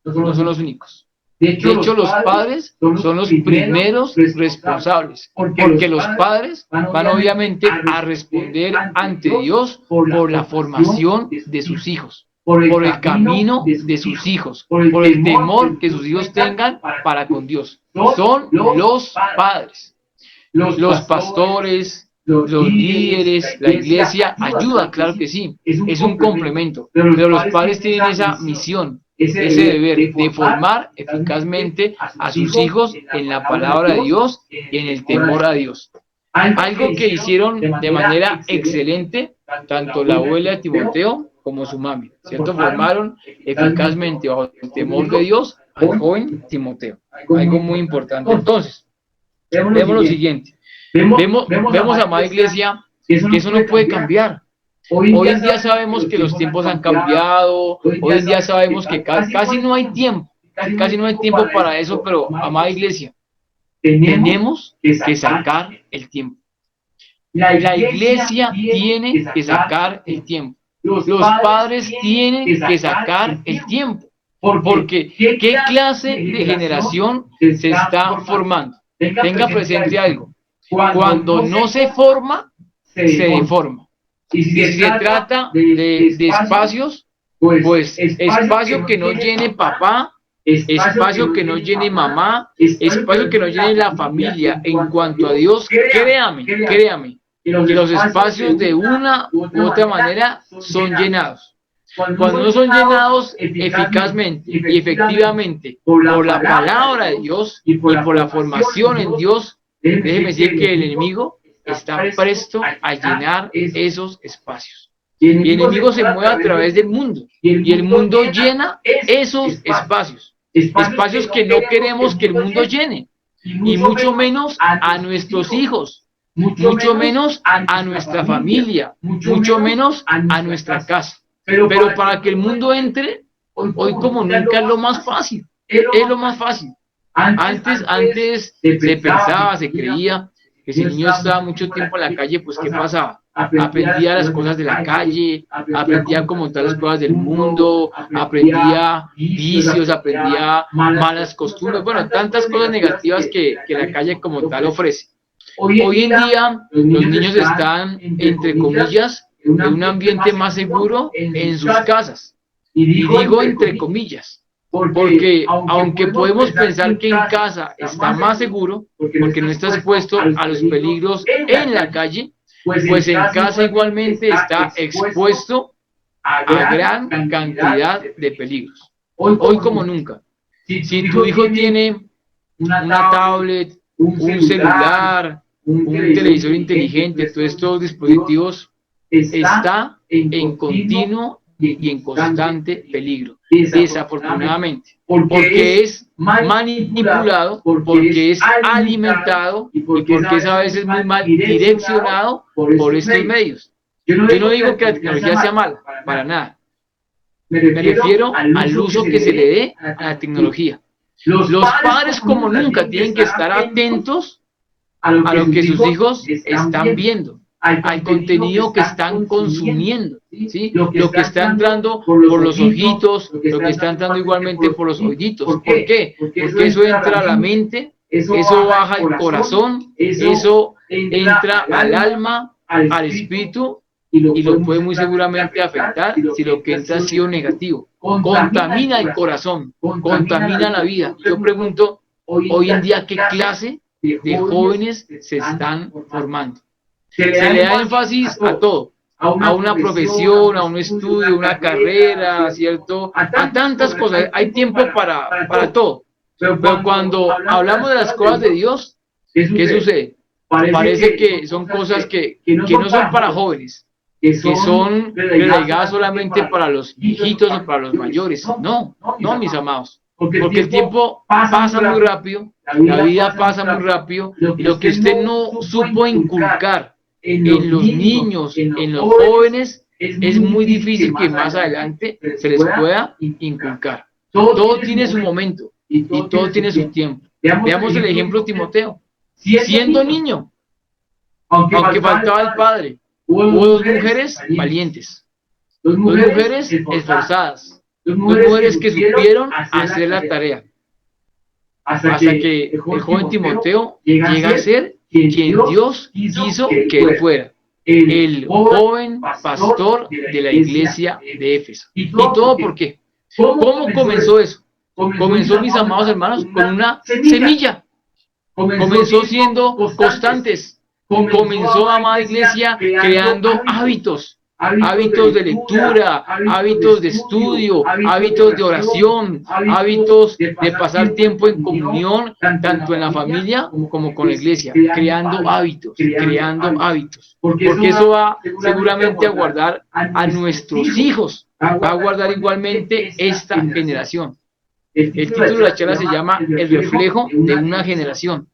no son los únicos. De hecho, los padres son los primeros responsables, porque los padres van obviamente a responder ante Dios por la formación de sus hijos, por el camino de sus hijos, por el temor que sus hijos tengan para con Dios. Son los padres. Los pastores, los líderes, la iglesia ayuda, claro que sí, es un complemento, pero los padres tienen esa misión, ese deber de formar eficazmente a sus hijos en la palabra de Dios y en el temor a Dios. Algo que hicieron de manera excelente tanto la abuela de Timoteo como su mami, ¿cierto? Formaron eficazmente bajo el temor de Dios al joven Timoteo. Algo muy importante. Entonces, vemos lo siguiente. Vemos, amada iglesia, que eso no puede cambiar. Hoy en día sabemos que los tiempos han cambiado, hoy en día sabemos que casi no hay tiempo, para eso, pero, amada iglesia, tenemos que sacar el tiempo. La iglesia tiene que sacar el tiempo. Los padres tienen que sacar el tiempo. Porque, ¿qué clase de generación se está formando? Tenga presente algo. Cuando no se forma, se deforma. Y si se trata de espacios, pues espacio que no llene papá, espacio que no llene mamá, espacio que no llene la familia en cuanto a Dios, créame, que los espacios de una u otra manera son llenados. Cuando no son llenados eficazmente y efectivamente por la palabra de Dios y por la formación en Dios, déjeme decir que el enemigo está presto a llenar esos espacios. Y el enemigo se mueve a través del mundo y el mundo llena esos espacios, espacios que no queremos que el mundo llene, y mucho menos a nuestros hijos, mucho menos a nuestra familia, mucho menos a nuestra casa. Pero para que el mundo entre, hoy como nunca es lo más fácil, es lo más fácil. Antes se pensaba, se creía que si el niño estaba mucho tiempo en la calle, pues ¿qué pasaba? Aprendía las cosas de la calle, aprendía como tal las cosas del mundo, aprendía vicios, aprendía malas costumbres, bueno, tantas cosas negativas que la calle como tal ofrece. Hoy en día los niños están, entre comillas, en un ambiente más seguro en sus casas. Y digo entre comillas, porque aunque podemos pensar que en casa está más seguro, porque no está expuesto a los peligros en la calle, pues en casa igualmente está expuesto a gran cantidad de peligros. Hoy como nunca. Si tu hijo tiene una tablet, un celular, un televisor inteligente, todos estos dispositivos, está en continuo y en constante peligro, desafortunadamente, porque es manipulado, porque es alimentado y porque es a veces muy mal direccionado por estos medios. Yo no digo que la tecnología sea mala, para nada. Me refiero al uso que se le dé a la tecnología. Los padres como nunca tienen que estar atentos a lo que sus hijos están viendo, al contenido que están consumiendo, ¿sí? Lo que está entrando por los ojitos, lo que está entrando igualmente por los oíditos. ¿Por qué? Porque eso entra a la mente, eso baja al corazón, eso entra al alma, al espíritu, y lo puede muy seguramente afectar si lo que entra ha sido negativo. Contamina el corazón, contamina la vida. Yo pregunto, hoy en día, ¿qué clase de jóvenes se están formando? Se le da énfasis a todo, a una profesión, a un estudio, una carrera, ¿cierto? A tantas cosas. Hay tiempo para todo. Pero cuando hablamos de las cosas de Dios, ¿qué sucede? Parece que son cosas que no son para jóvenes, que son relegadas solamente para los viejitos o para los mayores. No, no, mis amados. Porque el tiempo pasa muy rápido, la vida pasa muy rápido, y lo que usted no supo inculcar en los niños, en los jóvenes, es muy difícil que más adelante se les pueda inculcar. Todo tiene su momento y todo tiene su tiempo. Veamos el ejemplo de Timoteo. Siendo niño, aunque faltaba el padre, hubo dos mujeres valientes, dos mujeres esforzadas, dos mujeres que supieron hacer la tarea, hasta que el joven Timoteo llega a ser quien Dios quiso que él fuera, el joven pastor de la iglesia de Éfeso. ¿Y todo por qué? ¿Cómo comenzó eso? Comenzó, mis amados hermanos, con una semilla. Comenzó siendo constantes. Comenzó, amada iglesia, creando hábitos de lectura, hábitos de estudio, hábitos de oración, hábitos de pasar tiempo en comunión, tanto en la familia como con la iglesia, creando hábitos, porque eso va seguramente a guardar a nuestros hijos, va a guardar igualmente esta generación. El título de la charla se llama El reflejo de una generación.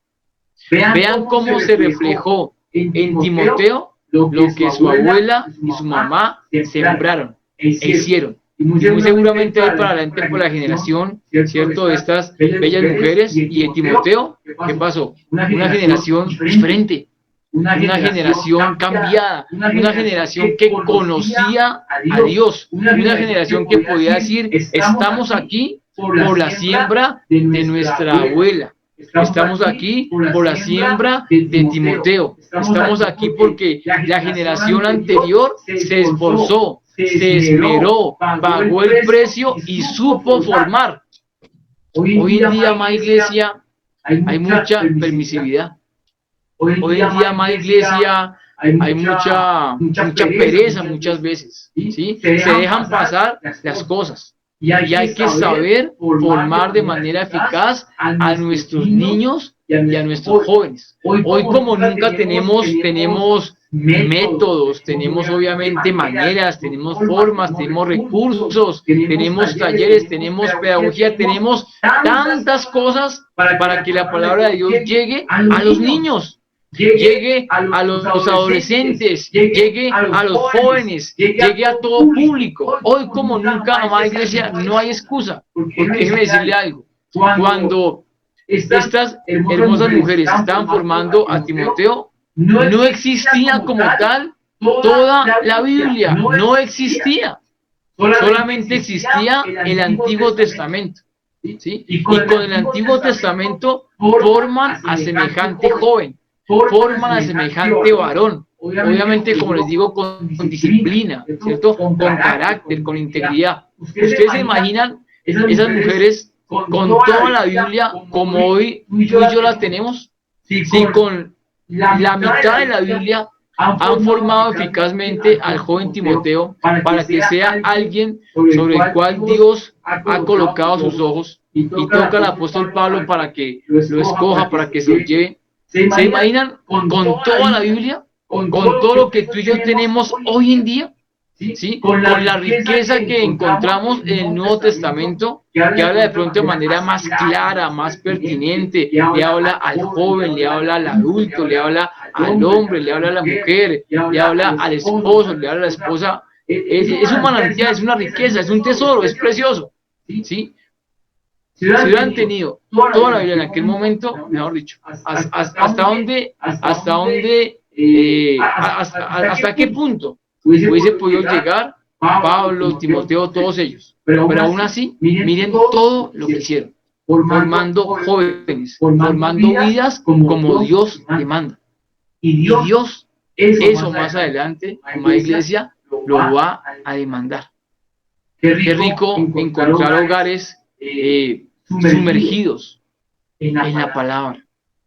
Vean cómo se reflejó en Timoteo lo que su abuela y su mamá sembraron e hicieron. Y muy seguramente hay para adelante por la generación, ¿cierto?, de estas bellas mujeres. Y en Timoteo, ¿qué pasó? Una generación diferente, una generación cambiada, una generación que conocía a Dios, una generación que podía decir, estamos aquí por la siembra de nuestra abuela. Estamos aquí por la siembra de Timoteo. Estamos aquí porque la generación anterior se esforzó, se esmeró, pagó el precio y supo formar. Hoy en día, amada iglesia, hay mucha permisividad. Hoy en día, amada iglesia, hay mucha pereza muchas veces, ¿sí? Se dejan pasar las cosas. Y hay que saber formar de manera eficaz a nuestros niños y a nuestros jóvenes. Hoy como nunca tenemos métodos, tenemos obviamente maneras, tenemos formas, tenemos recursos, tenemos talleres, tenemos pedagogía, tenemos tantas cosas para que la palabra de Dios llegue a los niños, llegue a los adolescentes, llegue a los jóvenes, llegue a todo público. Hoy como nunca, amada iglesia, no hay excusa, porque déjeme decirle algo, cuando estas hermosas mujeres estaban formando a Timoteo, no existía como tal toda la Biblia, no existía, solamente existía el Antiguo Testamento, ¿sí? Y con el Antiguo Testamento forman a semejante joven, forman a semejante varón, obviamente, como les digo, con disciplina, ¿cierto? Con carácter, con integridad. ¿Ustedes se imaginan esas mujeres con toda la Biblia como hoy tú y yo la tenemos? Sí, con la mitad de la Biblia han formado eficazmente al joven Timoteo para que sea alguien sobre el cual Dios ha colocado sus ojos, y toca al apóstol Pablo para que lo escoja, para que se lo lleve. ¿Se imaginan con toda la Biblia, con todo lo que tú y yo tenemos hoy en día? ¿Sí? Con la riqueza que encontramos en el Nuevo Testamento, que habla de pronto de manera más clara, más pertinente, le habla al joven, le habla al adulto, le habla al hombre, le habla a la mujer, le habla al esposo, le habla a la esposa. Es un manantial, es una riqueza, es un tesoro, es precioso, ¿sí? Si hubieran tenido toda la Biblia en aquel momento, mejor dicho, ¿hasta qué punto hubiese podido llegar Pablo, Timoteo, todos ellos? Pero aún así, miren todo lo que hicieron, formando jóvenes, formando vidas como Dios demanda. Y Dios, eso más adelante, amada iglesia, lo va a demandar. Qué rico encontrar hogares sumergidos en la palabra.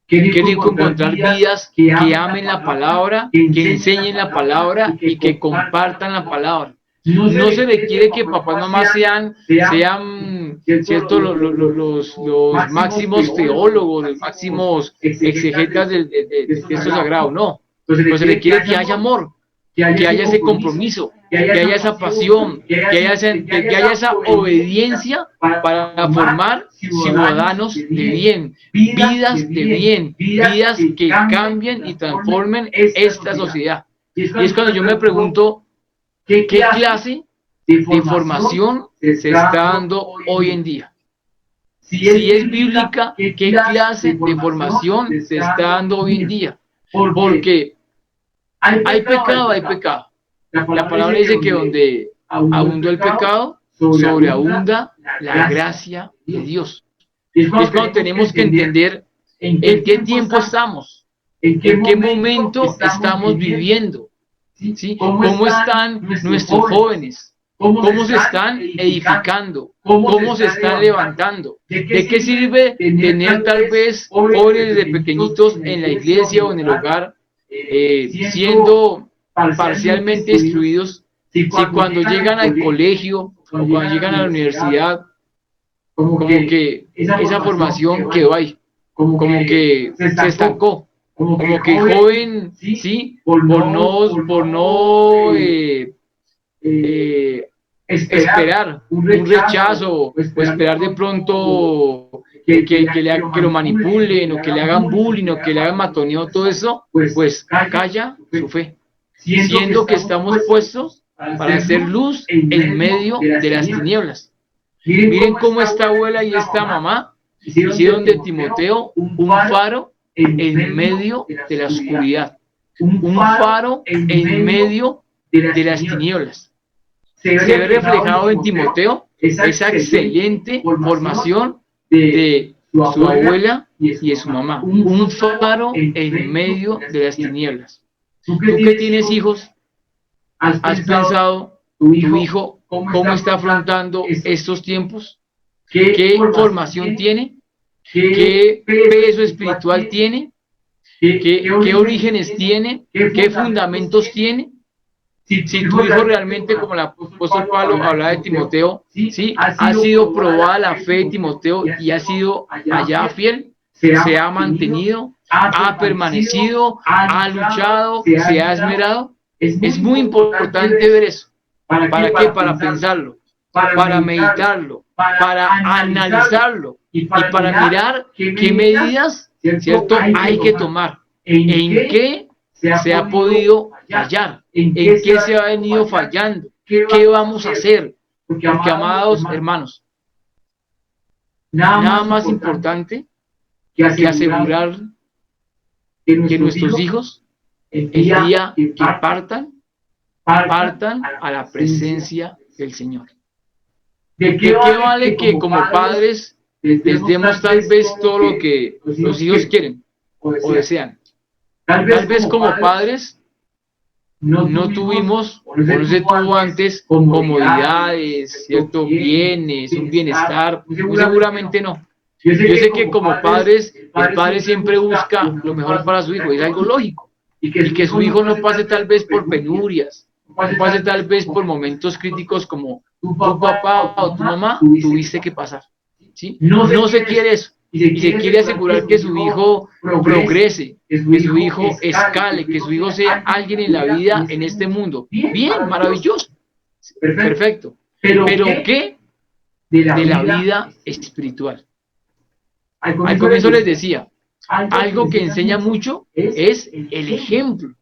Qué rico encontrar vidas que amen la palabra, que enseñen la palabra y que compartan la palabra. No se requiere que papás y mamás sean ¿cierto? Los máximos teólogos, los máximos exegetas del texto sagrado, no. Pero se requiere que haya amor, que haya ese compromiso, que haya esa pasión, que haya esa obediencia para formar ciudadanos de bien, vidas de bien, vidas que cambien y transformen esta sociedad. Y es cuando yo me pregunto, ¿qué clase de formación se está dando hoy en día? Si es bíblica, ¿qué clase de formación se está dando hoy en día? Porque hay pecado, hay pecado. La palabra dice que donde abundó el pecado, sobreabunda la gracia de Dios. Es cuando tenemos que entender en qué tiempo estamos, en qué momento estamos viviendo, ¿sí? ¿Cómo están nuestros jóvenes? ¿Cómo se están edificando? ¿Cómo se están levantando? ¿De qué sirve tener tal vez jóvenes de pequeñitos en la iglesia o en el hogar siendo parcialmente instruidos si cuando llegan al colegio o cuando llegan a la universidad como que esa formación quedó ahí, como que se estancó, como que el joven, sí, por no esperar un rechazo o esperar de pronto que lo manipulen o que le hagan bullying o que le hagan matoneo, todo eso, pues calla su fe, siendo que estamos puestos para hacer luz en medio de las tinieblas. Miren cómo esta abuela y esta mamá hicieron de Timoteo un faro en medio de la oscuridad, un faro en medio de las tinieblas. Se ve reflejado en Timoteo esa excelente formación de su abuela y de su mamá, un faro en medio de las tinieblas. Tú que tienes hijos, ¿has pensado tu hijo cómo está afrontando estos tiempos? ¿Qué formación tiene? ¿Qué peso espiritual tiene? ¿Qué orígenes tiene? ¿Qué fundamentos tiene? Si tu hijo realmente, como el apóstol Pablo hablaba de Timoteo, ¿sí? Ha sido probada la fe de Timoteo y ha sido allá fiel, se ha mantenido, ha permanecido, ha luchado, se ha esmerado. Es muy importante ver eso. ¿Para qué? Para pensarlo, para meditarlo, para analizarlo y para mirar qué medidas, ¿cierto?, hay que tomar, en qué se ha podido fallar, en qué se ha venido fallando, qué vamos a hacer. Porque, amados hermanos, nada más importante que asegurar que nuestros hijos, el día que partan a la presencia del Señor. ¿De qué vale que como padres les demos tal vez todo lo que los hijos quieren o desean? Tal vez como padres no tuvimos, o no se tuvo antes, comodidades, ciertos bienes, un bienestar, muy seguramente no. Yo sé que como padres, el padre siempre busca lo mejor para su hijo, es algo lógico, y que su hijo no pase tal vez por penurias, no pase tal vez por momentos críticos como tu papá o tu mamá tuviste que pasar, ¿sí? No se quiere eso. Y se quiere asegurar que su hijo progrese, que su hijo escale, que su hijo sea alguien en la vida, en este mundo. Bien, maravilloso, perfecto. Pero ¿qué de la vida espiritual? Al comienzo les decía, algo que enseña mucho es el ejemplo,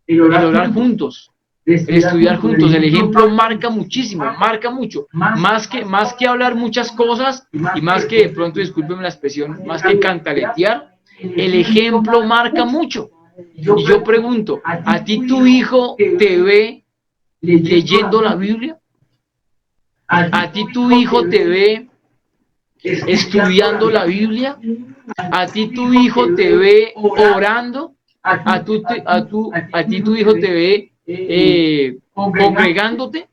el orar juntos, el estudiar juntos. El ejemplo marca muchísimo, marca mucho, más que hablar muchas cosas y más que, de pronto, discúlpenme la expresión, más que cantaletear, el ejemplo marca mucho. Y yo pregunto, ¿a ti tu hijo te ve leyendo la Biblia? ¿A ti tu hijo te ve estudiando la Biblia? ¿A ti tu hijo te ve orando? ¿A ti tu hijo te ve congregándote?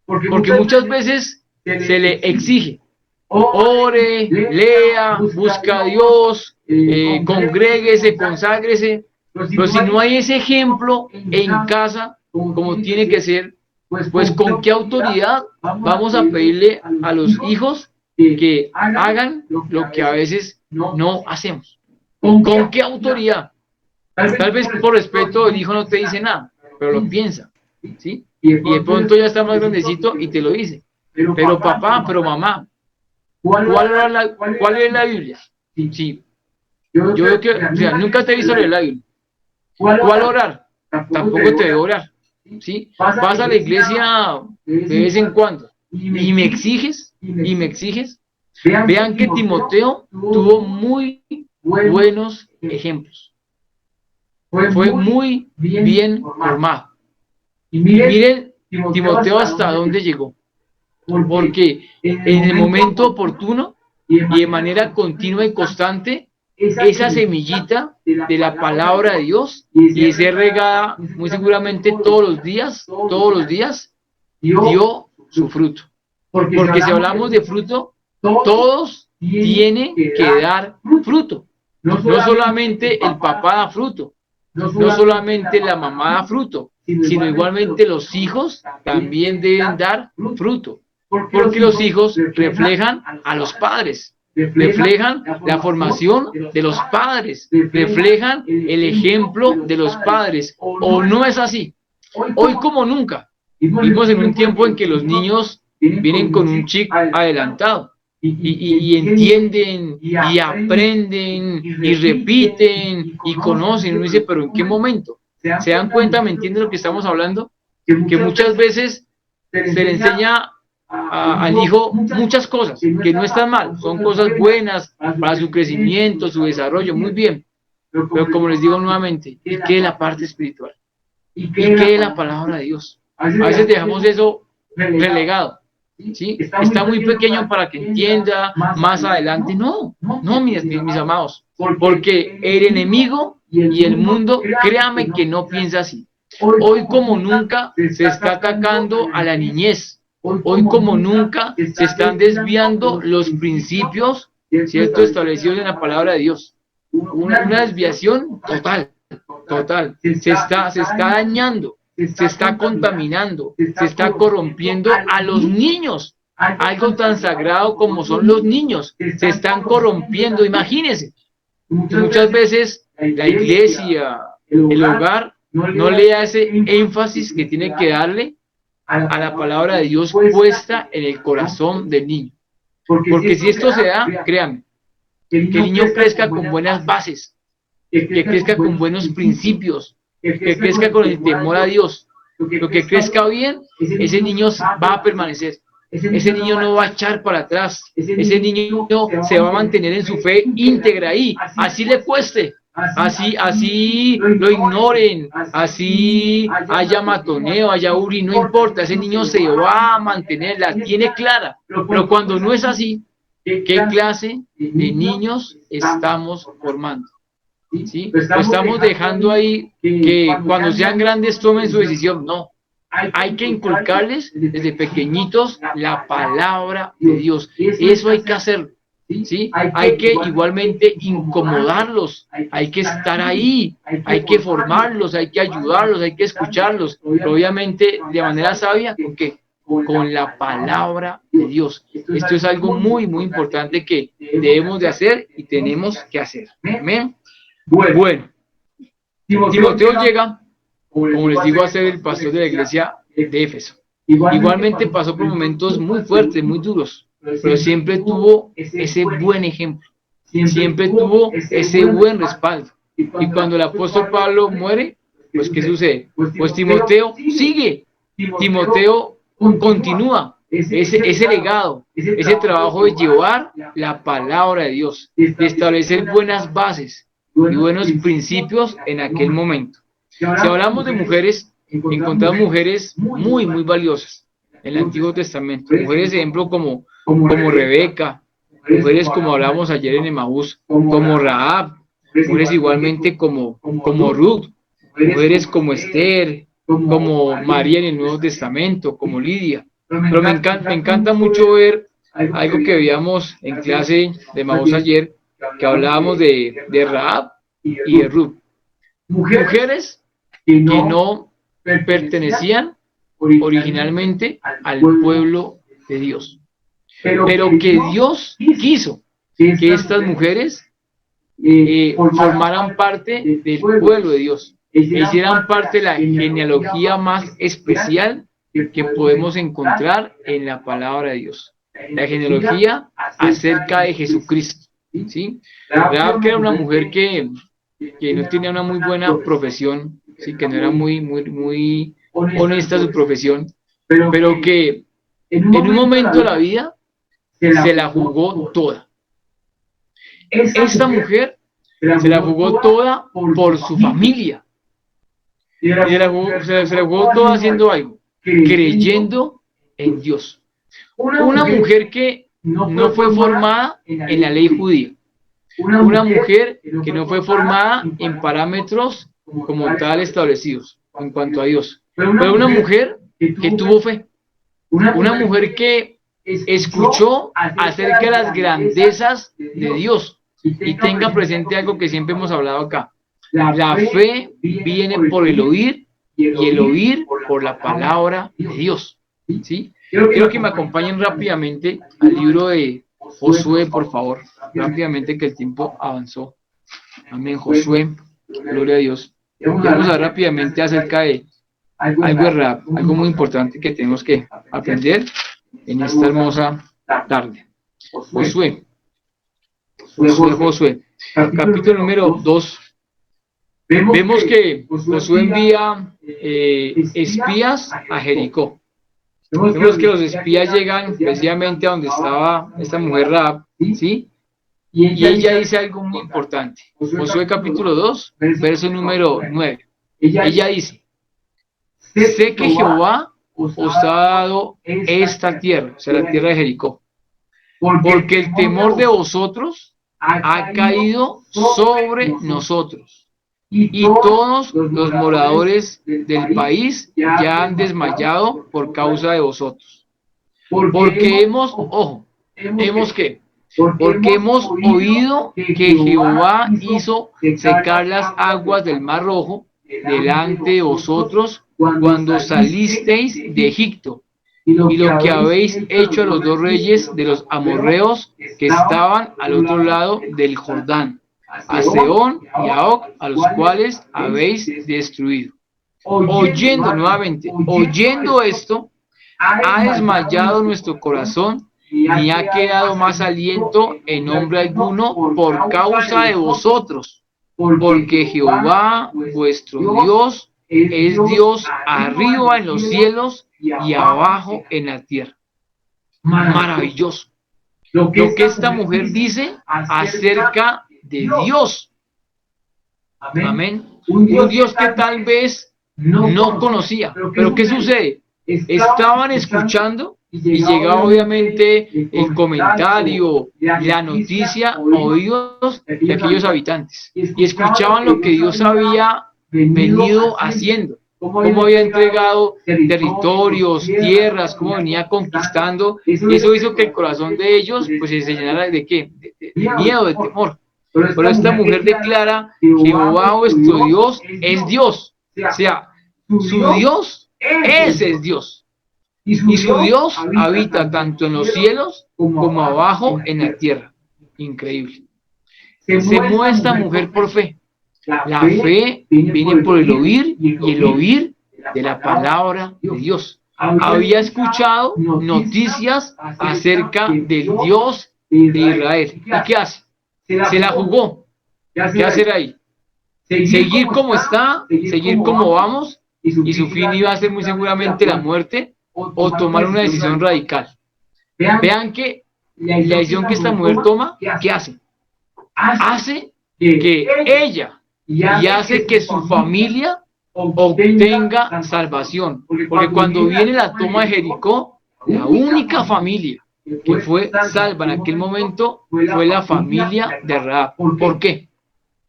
Porque muchas veces se le exige, ore, lea, busca a Dios, congréguese, conságrese, pero si no hay ese ejemplo en casa como tiene que ser, Pues ¿con qué autoridad vamos a pedirle a los hijos que hagan lo que a veces no hacemos? ¿Con qué autoridad? Tal vez por respeto el hijo no te dice nada, pero lo piensa, ¿sí? Y de pronto ya está más grandecito y te lo dice. Pero papá, pero mamá, ¿cuál es la Biblia? Sí, yo veo que, o sea, nunca te he visto leer la Biblia. ¿Cuál orar? Tampoco te veo orar, ¿sí? Vas a la iglesia de vez en cuando y me exiges, Vean que Timoteo tuvo muy buenos ejemplos. Fue muy bien formado. Y miren Timoteo hasta dónde llegó. Porque en el momento oportuno y de manera continua y constante, esa semillita de la palabra de Dios y de ser regada muy seguramente todos los días, dio su fruto. Porque si hablamos de fruto, todos tienen que dar fruto. No solamente el papá da fruto, no solamente la mamá da fruto, sino igualmente los hijos también deben dar fruto. Porque los hijos reflejan a los padres, reflejan la formación de los padres, reflejan el ejemplo de los padres. ¿O no es así? Hoy como nunca, vivimos en un tiempo en que los niños vienen con un chip adelantado y entienden y aprenden y repiten y conocen. Uno dice, pero ¿en qué momento? ¿Se dan cuenta? ¿Me entienden lo que estamos hablando? Que muchas veces se le enseña al hijo muchas cosas que no están mal, son cosas buenas para su crecimiento, su desarrollo, muy bien. Pero como les digo nuevamente, ¿y qué es la parte espiritual? ¿Y qué es la palabra de Dios? A veces dejamos eso relegado, ¿sí? Está muy pequeño para que entienda más adelante. No, mis amados, porque el enemigo y el mundo, créame que no piensa así. Hoy como nunca se está atacando a la niñez. Hoy como nunca se están desviando los principios, ¿cierto?, establecidos en la palabra de Dios. Una desviación total. Se está dañando, se está contaminando, se está corrompiendo a los niños. Algo tan sagrado como son los niños, se están corrompiendo, imagínense. Muchas veces la iglesia, el hogar, no le da ese énfasis que tiene que darle a la palabra de Dios puesta en el corazón del niño. Porque si esto se da, créanme, que el niño crezca con buenas bases, que crezca con buenos principios, que crezca con el temor a Dios, lo que crezca bien, ese niño va a permanecer, ese niño no va a echar para atrás, ese niño se va a mantener en su fe íntegra ahí, así le cueste, así lo ignoren, así haya matoneo, haya uri, no importa, ese niño se va a mantener, la tiene clara, pero cuando no es así, ¿qué clase de niños estamos formando? ¿Sí? Lo estamos dejando ahí que cuando sean grandes tomen su decisión. No, hay que inculcarles desde pequeñitos la palabra de Dios. Eso hay que hacerlo. ¿Sí? Hay que igualmente incomodarlos, hay que estar ahí, hay que formarlos, hay que ayudarlos, hay que escucharlos, pero obviamente de manera sabia, ¿con qué? Con la palabra de Dios. Esto es algo muy, muy importante que debemos de hacer y tenemos que hacer. Amén. Bueno, Timoteo llega, como les digo, a ser el pastor de la iglesia de Éfeso. Igualmente pasó por momentos muy fuertes, muy duros, pero siempre tuvo ese buen ejemplo, siempre tuvo ese buen respaldo. Y cuando el apóstol Pablo muere, pues ¿qué sucede? Pues Timoteo sigue, Timoteo continúa ese legado, ese trabajo de llevar la palabra de Dios, de establecer buenas bases y buenos principios en aquel momento. Si hablamos de mujeres, encontramos mujeres muy, muy valiosas en el Antiguo Testamento. Mujeres, ejemplo, como Rebeca, mujeres como hablamos ayer en Emaús, como Rahab, mujeres igualmente como Ruth, mujeres como Esther, como María en el Nuevo Testamento, como Lidia. Pero me encanta mucho ver algo que veíamos en clase de Emaús ayer, que hablábamos de Rahab y de Ruth. Mujeres que no pertenecían originalmente al pueblo de Dios. Pero que Dios quiso que estas mujeres formaran parte del pueblo de Dios, e hicieran parte de la genealogía más especial que podemos encontrar en la palabra de Dios, la genealogía acerca de Jesucristo, ¿sí? Rahab, que era una mujer que no tenía una muy buena profesión, ¿sí? Que no era muy honesta su profesión, pero que en un momento de la vida se la jugó toda. Esta mujer se la jugó toda por su familia. Se la jugó toda haciendo algo, creyendo en Dios. Una mujer que no fue formada en la ley judía. Una mujer que no fue formada en parámetros como tal establecidos en cuanto a Dios. Pero una mujer que tuvo fe. Una mujer que escuchó acerca de las grandezas de Dios. Y tenga presente algo que siempre hemos hablado acá. La fe viene por el oír y el oír por la palabra de Dios. ¿Sí? Quiero que me acompañen rápidamente al libro de Josué, por favor. Rápidamente, que el tiempo avanzó. Amén. Josué, gloria a Dios. Vamos a ver rápidamente acerca de algo de Rahab, algo muy importante que tenemos que aprender en esta hermosa tarde. Josué, capítulo número 2. Vemos que Josué envía espías a Jericó. Vemos que los espías llegan precisamente a donde estaba esta mujer Rahab, ¿sí? Y ella dice algo muy importante. Josué capítulo 2, verso número 9. Ella dice: sé que Jehová os ha dado esta tierra, o sea, la tierra de Jericó, porque el temor de vosotros ha caído sobre nosotros, y todos los moradores del país ya han desmayado por causa de vosotros. Porque hemos oído que Jehová hizo secar las aguas del Mar Rojo delante de vosotros cuando salisteis de Egipto, y lo que habéis hecho a los dos reyes de los amorreos que estaban al otro lado del Jordán, a Sehón y a Og, a los cuales habéis destruido. Oyendo esto, ha desmayado nuestro corazón, ni ha quedado más aliento en hombre alguno por causa de vosotros, porque Jehová vuestro Dios es Dios arriba en los cielos y abajo en la tierra. Maravilloso lo que esta mujer dice acerca de Dios. Amén. Un Dios que tal vez no conocía. Pero ¿qué sucede? Estaban escuchando y llegaba obviamente el comentario, la noticia a oídos de aquellos habitantes. Y escuchaban lo que Dios había venido haciendo, cómo había entregado territorios, tierras, cómo venía conquistando. Y eso hizo que el corazón de ellos pues se llenara ¿de qué? De miedo, de temor. Pero esta mujer declara: Jehová vuestro Dios es Dios. O sea, su Dios, ese es Dios. Y su Dios habita tanto en los cielos como abajo en la tierra. Increíble. Se mueve esta mujer por fe. La fe viene por el oír y el oír de la palabra de Dios. Había escuchado noticias acerca del Dios de Israel. ¿Y qué hace? Se la jugó. ¿Qué hacer ahí? Seguir como está, seguir como vamos, y su fin iba a ser muy seguramente la muerte, o tomar una decisión radical. Vean que la decisión que esta mujer toma, ¿qué hace? Hace que ella y hace que su familia obtenga salvación. Porque cuando viene la toma de Jericó, la única familia que fue salva en aquel momento fue la familia de Rahab. ¿Por qué?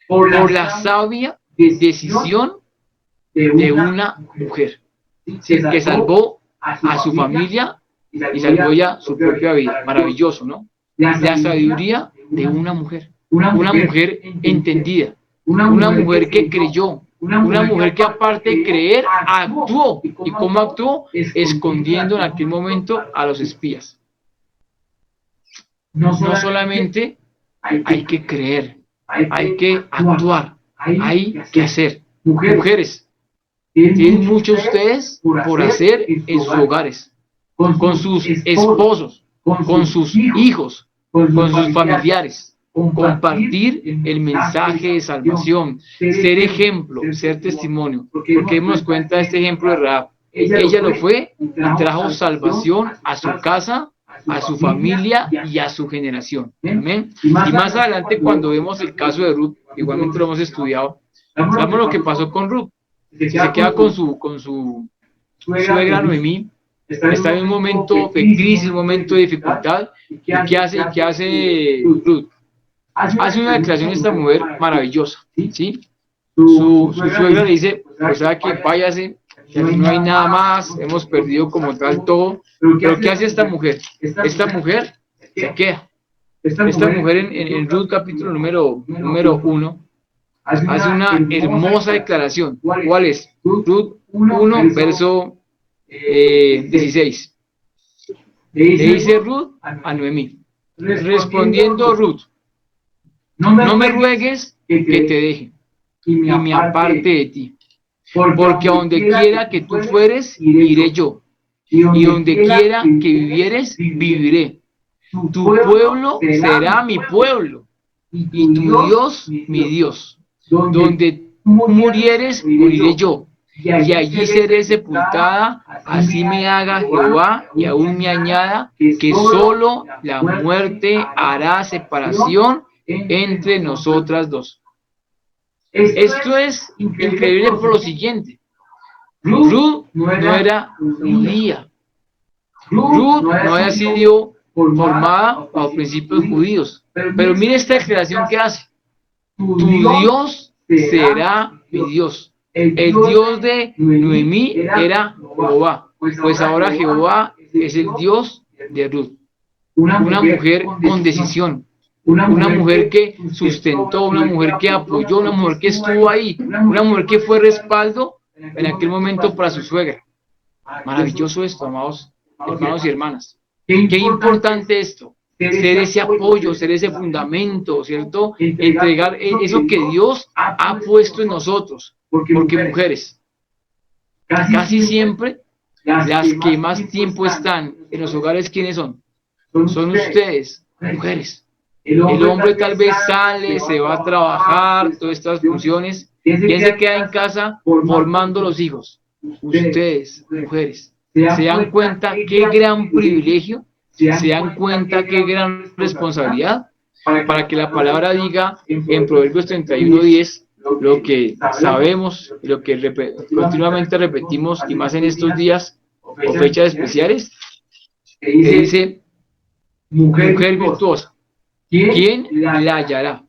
Por la sabia decisión de una mujer, que salvó a su familia y salvó ya su propia vida. Maravilloso, ¿no? La sabiduría de una mujer entendida, una mujer que creyó, Una mujer que aparte de creer, actuó. ¿Y cómo actuó? Escondiendo en aquel momento a los espías. No solamente hay que creer, hay que actuar, hay que hacer. Mujeres, tienen mucho ustedes por hacer en sus hogares, con sus esposos, con sus hijos, con sus familiares. Compartir el mensaje de salvación, ser ejemplo, ser testimonio, porque démonos cuenta de este ejemplo de Rahab. Ella lo fue y trajo salvación a su casa, a su familia y a su generación. Amén. Y más adelante, cuando vemos el caso de Ruth, igualmente lo hemos estudiado, sabemos lo que pasó con Ruth. Se queda con su suegra Noemí, está en un momento de crisis, un momento de dificultad. ¿Y qué hace Ruth? Hace una declaración esta mujer maravillosa, ¿sí? Su suegra le dice, pues sabe que váyase, que aquí no hay nada más, hemos perdido como tal todo. Pero ¿qué hace esta mujer? Esta mujer se queda. Esta mujer en Ruth capítulo número 1 hace una hermosa declaración. ¿Cuál es? Ruth 1, verso 16. Le dice Ruth a Noemí, respondiendo Ruth, no me ruegues que te deje y me aparte de ti, porque a donde quiera que tú fueres, iré yo, y donde quiera que vivieres, viviré. Tu pueblo será mi pueblo, y tu Dios mi Dios. Donde tú murieres, moriré yo, y allí seré sepultada. Así me haga Jehová, y aún me añada, que solo la muerte hará separación entre nosotras dos. Esto es increíble por lo siguiente. Ruth no era judía. Ruth no había sido formada bajo principios judíos. Pero mire esta declaración que hace. Tu Dios será mi Dios. El Dios de Noemí era Jehová. Pues ahora Jehová es el Dios de Ruth. Una mujer con decisión. Una mujer que sustentó, una mujer que apoyó, una mujer que estuvo ahí, una mujer que fue respaldo en aquel momento para su suegra. Maravilloso esto, amados hermanos y hermanas. Qué importante esto, ser ese apoyo, ser ese fundamento, ¿cierto? Entregar eso que Dios ha puesto en nosotros, porque mujeres, casi siempre las que más tiempo están en los hogares, ¿quiénes son? Son ustedes, mujeres. El hombre tal vez sale, se va a trabajar, todas estas funciones. ¿Quién se queda en casa formando los hijos? Ustedes, mujeres. ¿Se dan cuenta qué gran privilegio? ¿Se dan cuenta qué gran responsabilidad? Para que la palabra diga en Proverbios 31:10 lo que sabemos, lo que continuamente repetimos, y más en estos días o fechas especiales, que dice, mujer virtuosa. ¿Quién la hallará?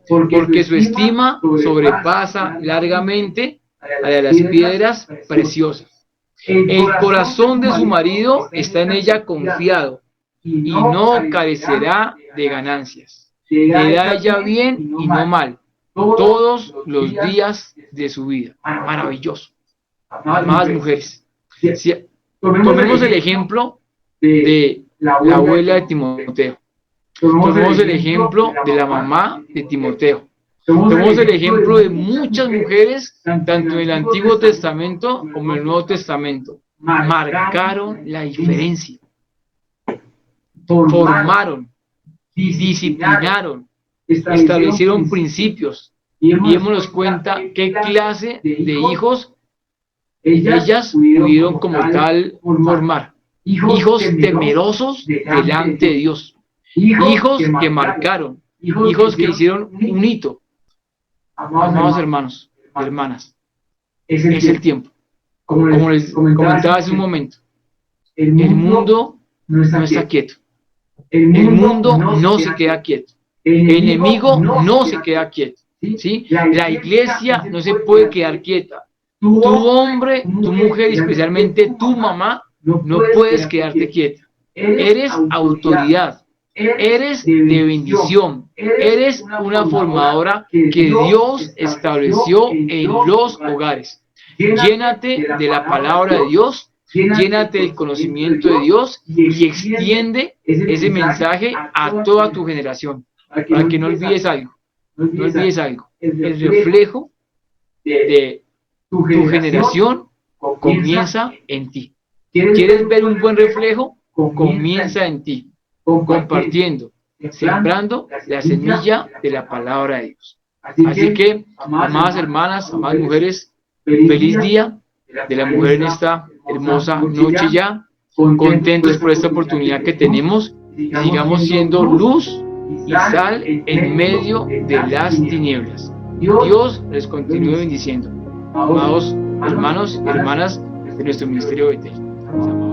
Porque su estima sobrepasa largamente a la de las piedras preciosas. El corazón de su marido está en ella confiado, y no carecerá de ganancias. Le da ella bien y no mal, todos los días de su vida. Maravilloso. Amadas mujeres, tomemos el ejemplo de la abuela de Timoteo. Tomemos el ejemplo de la mamá de Timoteo. Tomemos el ejemplo de muchas mujeres, tanto en el Antiguo Testamento como en el Nuevo Testamento. Marcaron la diferencia. Formaron, disciplinaron, establecieron principios. Y démonos cuenta qué clase de hijos ellas pudieron como tal formar. Hijos temerosos delante de Dios. Hijos que marcaron, hijos que hicieron un hito. Amados hermanos y hermanas, es el tiempo. Como les comentaba hace un momento, el mundo no está quieto. El mundo no se queda quieto. El enemigo no se queda quieto. ¿Sí? La iglesia no se puede quedar quieta. Tu hombre, tu mujer y especialmente tu mamá, no puedes quedarte quieta. Eres autoridad. Eres de bendición. Eres una formadora que Dios estableció en los hogares. Llénate de la palabra de Dios. Llénate del conocimiento de Dios y extiende ese mensaje a toda tu generación. Para que no olvides algo. No olvides algo. El reflejo de tu generación comienza en ti. ¿Quieres ver un buen reflejo? Comienza en ti, compartiendo, sembrando la semilla de la palabra de Dios. Así que, amadas hermanas, amadas mujeres, feliz día de la mujer en esta hermosa noche ya, contentos por esta oportunidad que tenemos y sigamos siendo luz y sal en medio de las tinieblas. Dios les continúe bendiciendo. Amados hermanos y hermanas de nuestro ministerio de Betel.